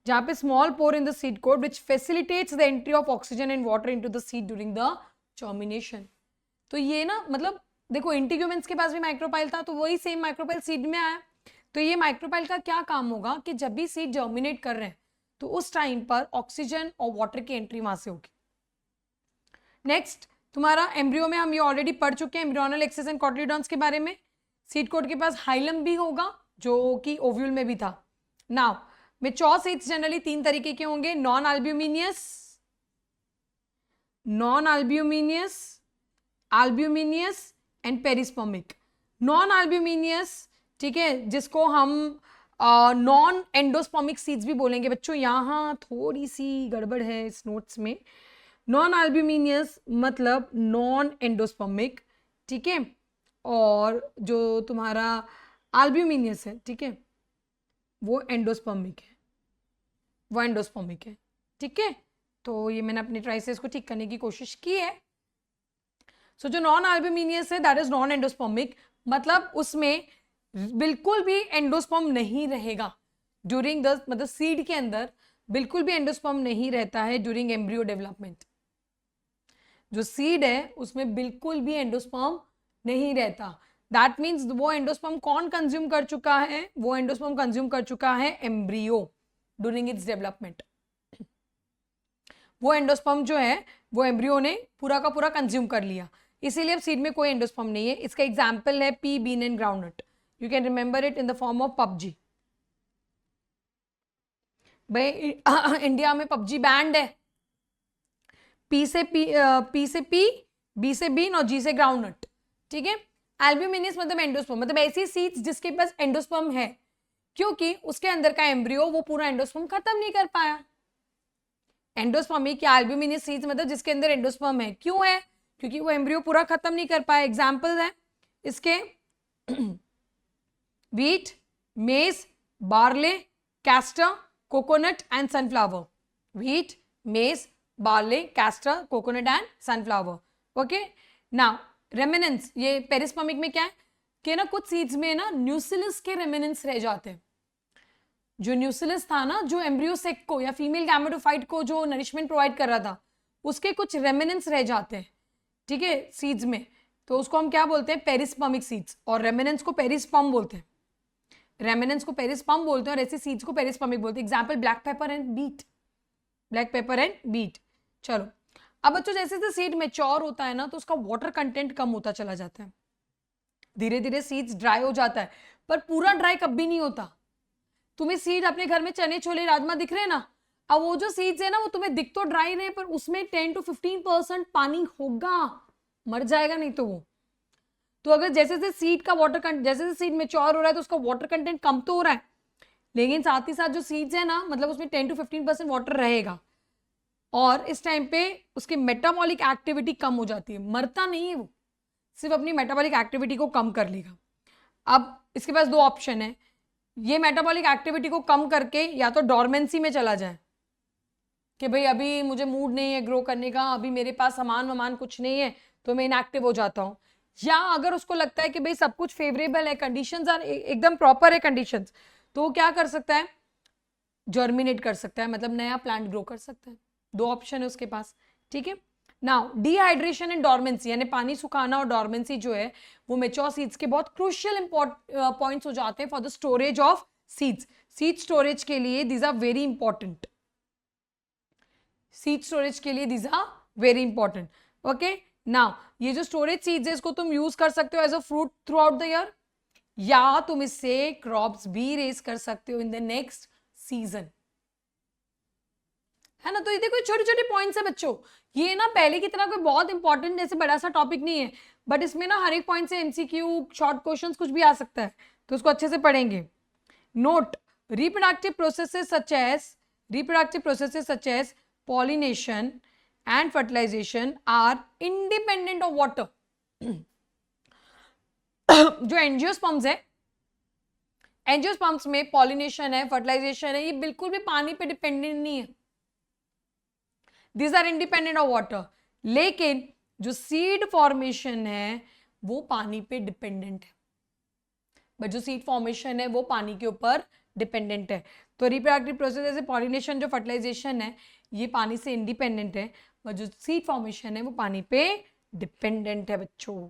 जहां पे small pore in the seed coat which facilitates the entry of oxygen and water into the seed during the germination. तो ये ना, मतलब देखो इंटीग्यूमेंट्स के पास भी माइक्रोपाइल था, तो वही सेम माइक्रोपाइल सीड में आया। तो ये माइक्रोपाइल का क्या काम होगा कि जब भी सीड जर्मिनेट कर रहे हैं तो उस टाइम पर ऑक्सीजन और वाटर की एंट्री वहां से होगी। नेक्स्ट तुम्हारा एम्ब्रियो में हम ये ऑलरेडी पढ़ चुके हैं एम्ब्रियोनल एक्सेस एंड कॉटिलिडॉन्स के बारे में। सीड कोट के पास हाइलम भी होगा जो कि ओव्यूल में भी था। नाउ मैच्योर सीड्स जनरली 3 तरीके के होंगे, नॉन अल्ब्यूमिनियस, अल्ब्यूमिनियस एंड पेरिस्पर्मिक। नॉन अल्ब्यूमिनियस, ठीक है, जिसको हम नॉन एंडोस्पर्मिक सीड्स भी बोलेंगे बच्चों। यहां थोड़ी सी गड़बड़ है इस नोट्स में। नॉन अल्ब्यूमिनियस मतलब नॉन एंडोस्पर्मिक, ठीक है, और जो तुम्हारा अल्ब्यूमिनियस है, ठीक है, वो एंडोस्पर्मिक है, ठीक है। तो ये मैंने अपने ट्राई से इसको ठीक करने की कोशिश की है। सो जो नॉन अल्ब्यूमिनियस है दैट इज नॉन एंडोस्पर्मिक, मतलब उसमें बिल्कुल भी एंडोस्पर्म नहीं रहेगा ड्यूरिंग द, मतलब सीड के अंदर बिल्कुल भी एंडोस्पर्म नहीं रहता है ड्यूरिंग एम्ब्रियो डेवलपमेंट। जो सीड है उसमें बिल्कुल भी एंडोस्पर्म नहीं रहता। दैट मीन्स वो एंडोस्पर्म कौन कंज्यूम कर चुका है? वो एंडोस्पर्म कंज्यूम कर चुका है एम्ब्रियो ड्यूरिंग इट्स डेवलपमेंट। वो एंडोस्पर्म जो है वो एम्ब्रियो ने पूरा का पूरा कंज्यूम कर लिया, इसीलिए अब सीड में कोई एंडोस्पर्म नहीं है। इसका एग्जाम्पल है pea, bean and groundnut. You can remember it in the form of PUBG. भाई इंडिया में पबजी बैंड है। पी से पी, बी से बीन और जी से ग्राउंडनट, ठीक है। एल्ब्यूमिनियस मतलब एंडोस्पर्म, मतलब ऐसी सीड्स जिसके पास एंडोस्पर्म है, क्योंकि उसके अंदर का एम्ब्रियो वो पूरा एंडोस्पर्म खत्म नहीं कर पाया। एंडोस्पर्मिक या एल्ब्यूमिनियस सीड्स मतलब जिसके अंदर एंडोस्पर्म है, क्यों है? क्योंकि वो एम्ब्रियो पूरा खत्म नहीं कर पाया। एग्जाम्पल है इसके wheat, maize, barley, castor, coconut and sunflower. Wheat, maize, barley, castor, coconut and sunflower. Okay, now remnants, ये पेरिस्पर्मिक में क्या है कि ना कुछ सीड्स में ना न्यूसिलस के रेमिनेंस रह जाते हैं। जो न्यूसिलस था ना, जो एम्ब्रियोसेक को या फीमेल गैमेटोफाइट को जो नरिशमेंट प्रोवाइड कर रहा था, उसके कुछ रेमिनेंस रह जाते हैं, ठीक है, सीड्स में। तो उसको हम क्या बोलते हैं? Perispermic seeds. और रेमिनेंस को पेरिस्पर्म बोलते हैं, रेमिनेंस को पेरिस्पर्म बोलते हैं और ऐसे सीड्स को पेरिस्पर्मिक बोलते हैं। Example black pepper and beet, black pepper and beet. चलो, अब बच्चों जैसे जैसे सीड मैच्योर होता है ना तो उसका वाटर कंटेंट कम होता चला जाता है, धीरे धीरे सीड्स ड्राई हो जाता है, पर पूरा ड्राई कभी नहीं होता। तुम्हें सीड अपने घर में चने, छोले, राजमा दिख रहे हैं ना, अब वो जो सीड्स है ना वो तुम्हें दिख तो ड्राई रहे पर उसमें 10 to 15% पानी होगा, मर जाएगा नहीं तो वो। तो अगर जैसे जैसे सीड का वाटर कंटेंट, जैसे जैसे सीड मैच्योर हो रहा है तो उसका वाटर कंटेंट कम तो हो रहा है, लेकिन साथ ही साथ जो सीड्स है ना, मतलब उसमें 10 to 15% वाटर रहेगा, और इस टाइम पे उसकी मेटाबॉलिक एक्टिविटी कम हो जाती है, मरता नहीं है वो, सिर्फ अपनी मेटाबॉलिक एक्टिविटी को कम कर लेगा। अब इसके पास दो ऑप्शन है, ये मेटाबॉलिक एक्टिविटी को कम करके या तो डॉर्मेंसी में चला जाए कि भाई अभी मुझे मूड नहीं है ग्रो करने का, अभी मेरे पास सामान वामान कुछ नहीं है तो मैं इनएक्टिव हो जाता हूँ, या अगर उसको लगता है कि भाई सब कुछ फेवरेबल है, कंडीशंस आर एकदम प्रॉपर है कंडीशंस, तो वो क्या कर सकता है, जर्मिनेट कर सकता है, मतलब नया प्लांट ग्रो कर सकता है। दो ऑप्शन है उसके पास, ठीक है। नाउ डिहाइड्रेशन एंड डॉर्मेंसी, यानी पानी सुखाना और डॉर्मेंसी जो है वो मेच्योर सीड्स के बहुत क्रूशियल पॉइंट्स हो जाते हैं for the storage of seeds. Seed storage के लिए these are very important, seed storage के लिए these are very important. Okay, now ये जो स्टोरेज सीड्स है इसको तुम यूज कर सकते हो as a fruit throughout the year, या तुम इससे क्रॉप्स भी रेज कर सकते हो इन द नेक्स्ट सीजन, है ना। तो ये देखो छोटे छोटे पॉइंट्स है बच्चों, ये ना पहले की तरह कोई बहुत इंपॉर्टेंट जैसे बड़ा सा टॉपिक नहीं है, बट इसमें ना हर एक पॉइंट से एमसीक्यू, शॉर्ट क्वेश्चंस कुछ भी आ सकता है, तो उसको अच्छे से पढ़ेंगे। Note, reproductive processes such as pollination and fertilization are independent of water. जो एंजियोस्पर्म्स है, एंजियोस्पर्म्स में पॉलिनेशन है, फर्टिलाइजेशन है, ये बिल्कुल भी पानी पे डिपेंडेंट नहीं है, these are independent of water. लेकिन जो सीड फॉर्मेशन है वो पानी पे डिपेंडेंट है, बट जो सीड फॉर्मेशन है वो पानी के ऊपर डिपेंडेंट है। तो रिप्रोडक्टिव प्रोसेस जैसे पॉलिनेशन, जो फर्टिलाइजेशन है, ये पानी से इंडिपेंडेंट है, बट जो सीड फॉर्मेशन है वो पानी पे डिपेंडेंट है बच्चों।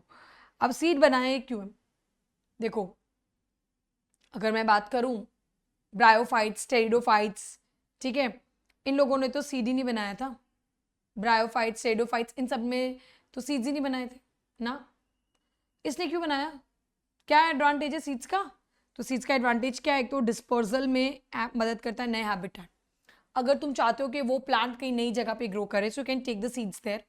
अब सीड बनाए क्यों, देखो अगर मैं बात करूं ब्रायोफाइट्स, टेरिडोफाइट्स, ठीक है, इन लोगों ने तो सीड ही नहीं बनाया था, ब्रायोफाइट्स, टेरिडोफाइट्स, इन सब में तो सीड्स ही नहीं बनाए थे ना। इसने क्यों बनाया, क्या एडवांटेज है सीड्स का, तो सीड्स का एडवांटेज क्या है, एक तो डिस्पर्सल में मदद करता है, नए हैबिटेट, अगर तुम चाहते हो कि वो प्लांट कहीं नई जगह पे ग्रो करे, so you can take the seeds there.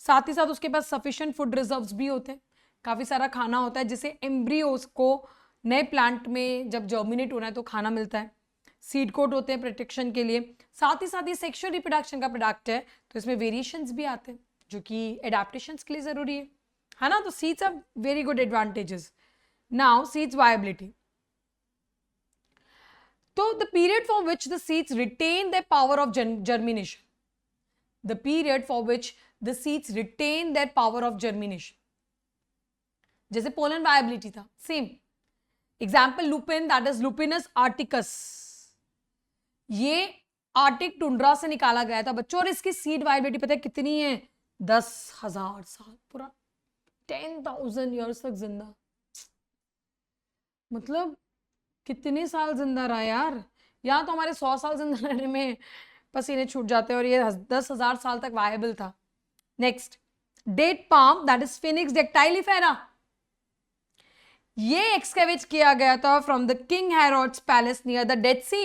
साथ ही साथ उसके पास सफिशिएंट फूड रिजर्व्स भी होते हैं, काफ़ी सारा खाना होता है जिससे एम्ब्रियोज को नए प्लांट में जब जर्मिनेट होना है तो खाना मिलता है। सीड कोट होते हैं प्रोटेक्शन के लिए, साथ ही साथ ये सेक्सुअल रिप्रोडक्शन का प्रोडक्ट है, तो इसमें वेरिएशंस भी आते हैं जो कि एडाप्टेशंस के लिए ज़रूरी है ना। तो seeds are very good advantages. Now seeds viability, तो the period for which the seeds retain their power of germination, the period for which the seeds retain their power of germination, जैसे pollen viability था, same example lupin, that is Lupinus arcticus, ये arctic tundra से निकाला गया था बच्चों, और इसकी सीड वायबिलिटी पता है कितनी है, 10,000 साल, पूरा 10,000 ईयर्स तक जिंदा, मतलब कितने साल जिंदा रहा यार, यहाँ तो हमारे 100 साल जिंदा रहने में पसीने छूट जाते हैं, और ये 10,000 साल तक वायबल था। Next, date palm, that is Phoenix dactylifera, ये एक्सकेवेट किया गया था from the king Herod's palace near the Dead Sea,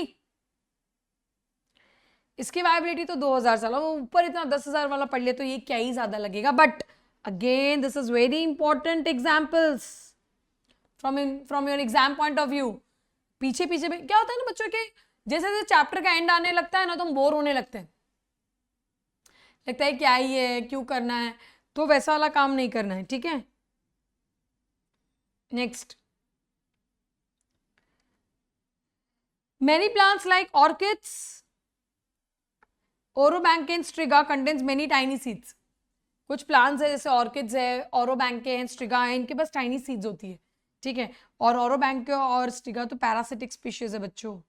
इसकी वायबिलिटी तो 2000 साल, वो ऊपर इतना 10,000 वाला पढ़ लिया तो ये क्या ही ज्यादा लगेगा, but again this is very important examples from your exam point of view. पीछे पीछे में क्या होता है ना बच्चों के, जैसे जैसे चैप्टर का एंड आने लगता है ना तो हम बोर होने लगते हैं, लगता है क्या ही है, क्यों करना है, तो वैसा वाला काम नहीं करना है, ठीक है। Next, many plants like orchids, Orobanche, Striga contains many tiny seeds, कुछ प्लांट्स है जैसे ऑर्किड्स है, ओरोबैंके हैं, स्ट्रिगा है, इनके पास टाइनी सीड्स होती है, ठीक है। और ओरोबैंके और स्ट्रिगा तो पैरासिटिक स्पीशीज है बच्चों,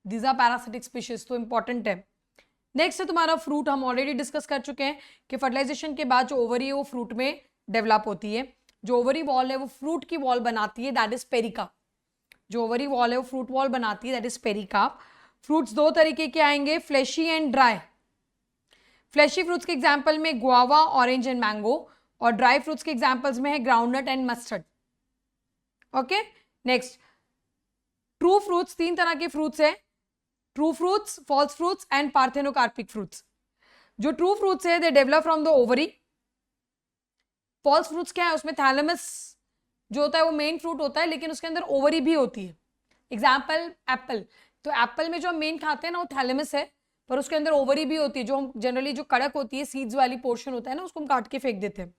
दीज आर पैरासिटिक स्पीशीज, तो इंपॉर्टेंट है। नेक्स्ट है तुम्हारा फ्रूट, हम ऑलरेडी डिस्कस कर चुके हैं कि फर्टिलाइजेशन के बाद जो ओवरी है वो फ्रूट में डेवलप होती है, जो ओवरी वॉल है वो फ्रूट की वॉल बनाती है, दैट इज पेरिका, जो ओवरी वॉल है वो फ्रूट वॉल बनाती है, दैट इज पेरिका। फ्रूट्स दो तरीके के आएंगे, fleshy and dry. Fleshy fruits के एग्जाम्पल में गुआवा, ऑरेंज एंड मैंगो, और ड्राई फ्रूट्स के एग्जाम्पल्स में है groundnut and mustard. Okay, next, true fruits, तीन तरह के फ्रूट्स है, true fruits, false fruits and parthenocarpic fruits. जो ट्रू फ्रूट्स है they develop from the ovary. False fruits क्या है, उसमें थैलेमस जो होता है वो मेन फ्रूट होता है, लेकिन उसके अंदर ओवरी भी होती है, एग्जाम्पल एप्पल, तो एप्पल में जो हम मेन खाते हैं ना वो थैलेमस है, पर उसके अंदर ओवरी भी होती है, जो हम जनरली जो कड़क होती है सीड्स वाली पोर्शन होता है ना उसको हम काट के फेंक देते हैं।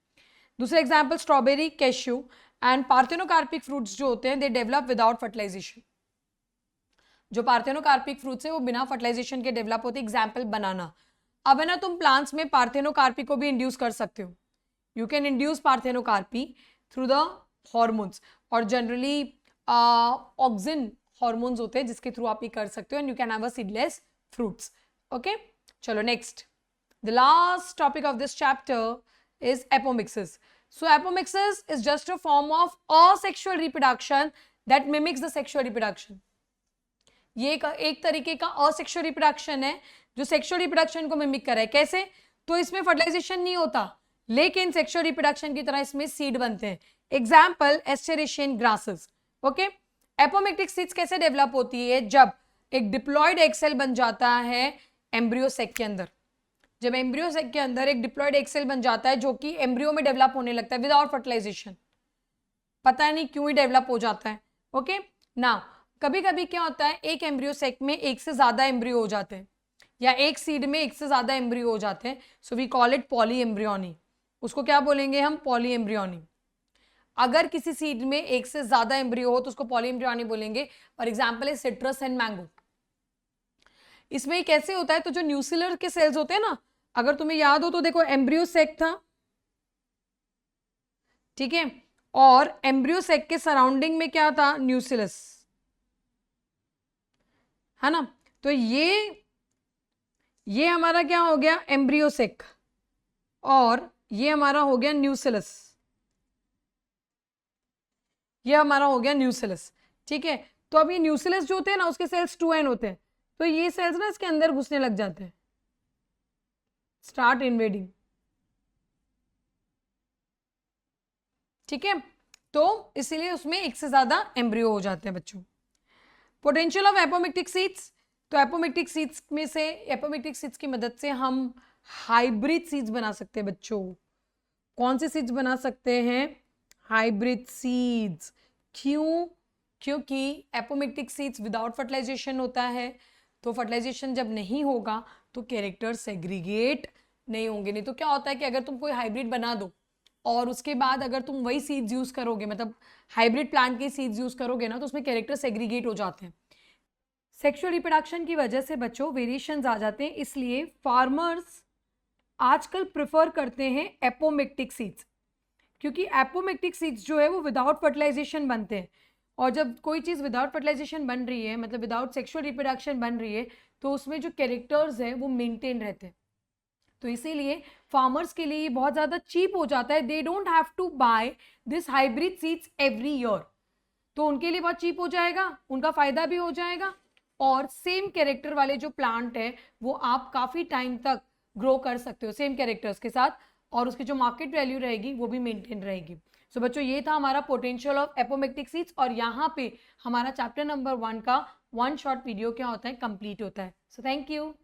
दूसरा example strawberry, cashew and parthenocarpic fruits जो होते हैं दे डेवलप विदाउट फर्टिलाइजेशन। जो पार्थेनोकार्पिक फ्रूट्स है वो बिना फर्टिलाइजेशन के डेवलप होते हैं। एग्जाम्पल बनाना। अब है ना तुम प्लांट्स में पार्थेनोकार्पी को भी इंड्यूस कर सकते हो, you can induce parthenocarpy through the hormones, और जनरली ऑक्सिन हॉर्मोन्स होते हैं जिसके थ्रू आप ये कर सकते हो, and you can have a seedless fruits. Okay, चलो next, the last topic of this chapter is apomixis. So apomixis is just a form of asexual reproduction that mimics the sexual reproduction. ये एक तरीके का asexual reproduction है जो sexual reproduction को mimic कर रहा है। कैसे? तो इसमें फर्टिलाइजेशन नहीं होता, लेकिन सेक्सुअल रिप्रोडक्शन की तरह इसमें सीड बनते हैं। Example asteracean grasses. Okay, apomictic seeds कैसे डेवलप होती है? जब एक डिप्लॉयड एग सेल बन जाता है एम्ब्रियो सेक के अंदर। जब एम्ब्रियो सेक के अंदर एक डिप्लॉयड एग सेल बन जाता है जो कि एम्ब्रियो में डेवलप होने लगता है विदाउट फर्टिलाइजेशन, पता नहीं क्यों ही डेवलप हो जाता है। ओके, नाउ कभी कभी क्या होता है एक एम्ब्रियो सेक में एक से ज्यादा एम्ब्रियो हो जाते हैं, या एक सीड में एक से ज्यादा एम्ब्रियो हो जाते हैं, so we call it polyembryony. उसको क्या बोलेंगे हम? Polyembryony. अगर किसी सीड में एक से ज्यादा एम्ब्रियो हो तो उसको पॉली एम्ब्रियोनी बोलेंगे। फॉर एग्जाम्पल है सिट्रस एंड मैंगो। इसमें कैसे होता है, तो जो न्यूसिलर के सेल्स होते हैं ना, अगर तुम्हें याद हो तो देखो एम्ब्रियो सेक था, ठीक है, और एम्ब्रियो सेक के सराउंडिंग में क्या था? न्यूसिलस, है ना। तो ये हमारा क्या हो गया? एम्ब्रियो सेक, और ये हमारा हो गया न्यूसिलस, ये हमारा हो गया न्यूसिलस, ठीक है। तो अब ये न्यूसिलस जो होते हैं ना उसके सेल्स 2n होते हैं, तो ये सेल्स ना इसके अंदर घुसने लग जाते हैं, स्टार्ट इन्वेडिंग, ठीक है। तो इसीलिए उसमें एक से ज्यादा एम्ब्रियो हो जाते हैं बच्चों। पोटेंशियल ऑफ एपोमिक्टिक सीड्स, तो एपोमिक्टिक सीड्स में से, एपोमिक्टिक सीड्स की मदद से हम हाइब्रिड सीड्स बना सकते हैं बच्चों। कौन से सीड्स बना सकते हैं? Hybrid seeds. क्यों? क्योंकि एपोमिक्टिक सीड्स विदाउट फर्टिलाइजेशन होता है, तो फर्टिलाइजेशन जब नहीं होगा तो कैरेक्टर सेग्रीगेट नहीं होंगे। नहीं तो क्या होता है कि अगर तुम कोई हाइब्रिड बना दो और उसके बाद अगर तुम वही सीड्स यूज करोगे, मतलब हाइब्रिड प्लांट के सीड्स यूज करोगे ना, तो उसमें कैरेक्टर सेग्रीगेट हो जाते हैं। सेक्सुअल रिप्रोडक्शन की वजह से बच्चों वेरिएशंस आ जाते हैं, इसलिए फार्मर्स आजकल प्रेफर करते हैं एपोमिक्टिक सीड्स, क्योंकि एपोमिक्टिक सीड्स जो है वो विदाउट फर्टिलाइजेशन बनते हैं, और जब कोई चीज़ विदाउट फर्टिलाइजेशन बन रही है, मतलब विदाउट सेक्सुअल रिप्रोडक्शन बन रही है, तो उसमें जो कैरेक्टर्स हैं वो मेंटेन रहते हैं। तो इसीलिए फार्मर्स के लिए बहुत ज़्यादा चीप हो जाता है, they don't have to buy this hybrid seeds every year, तो उनके लिए बहुत चीप हो जाएगा, उनका फायदा भी हो जाएगा, और सेम कैरेक्टर वाले जो प्लांट है वो आप काफ़ी टाइम तक ग्रो कर सकते हो सेम कैरेक्टर्स के साथ, और उसकी जो मार्केट वैल्यू रहेगी वो भी मेंटेन रहेगी। सो बच्चों ये था हमारा पोटेंशियल ऑफ एपोमिक्टिक सीड्स, और यहाँ पे हमारा चैप्टर नंबर 1 का 1 शॉर्ट वीडियो क्या होता है? कंप्लीट होता है। So thank you.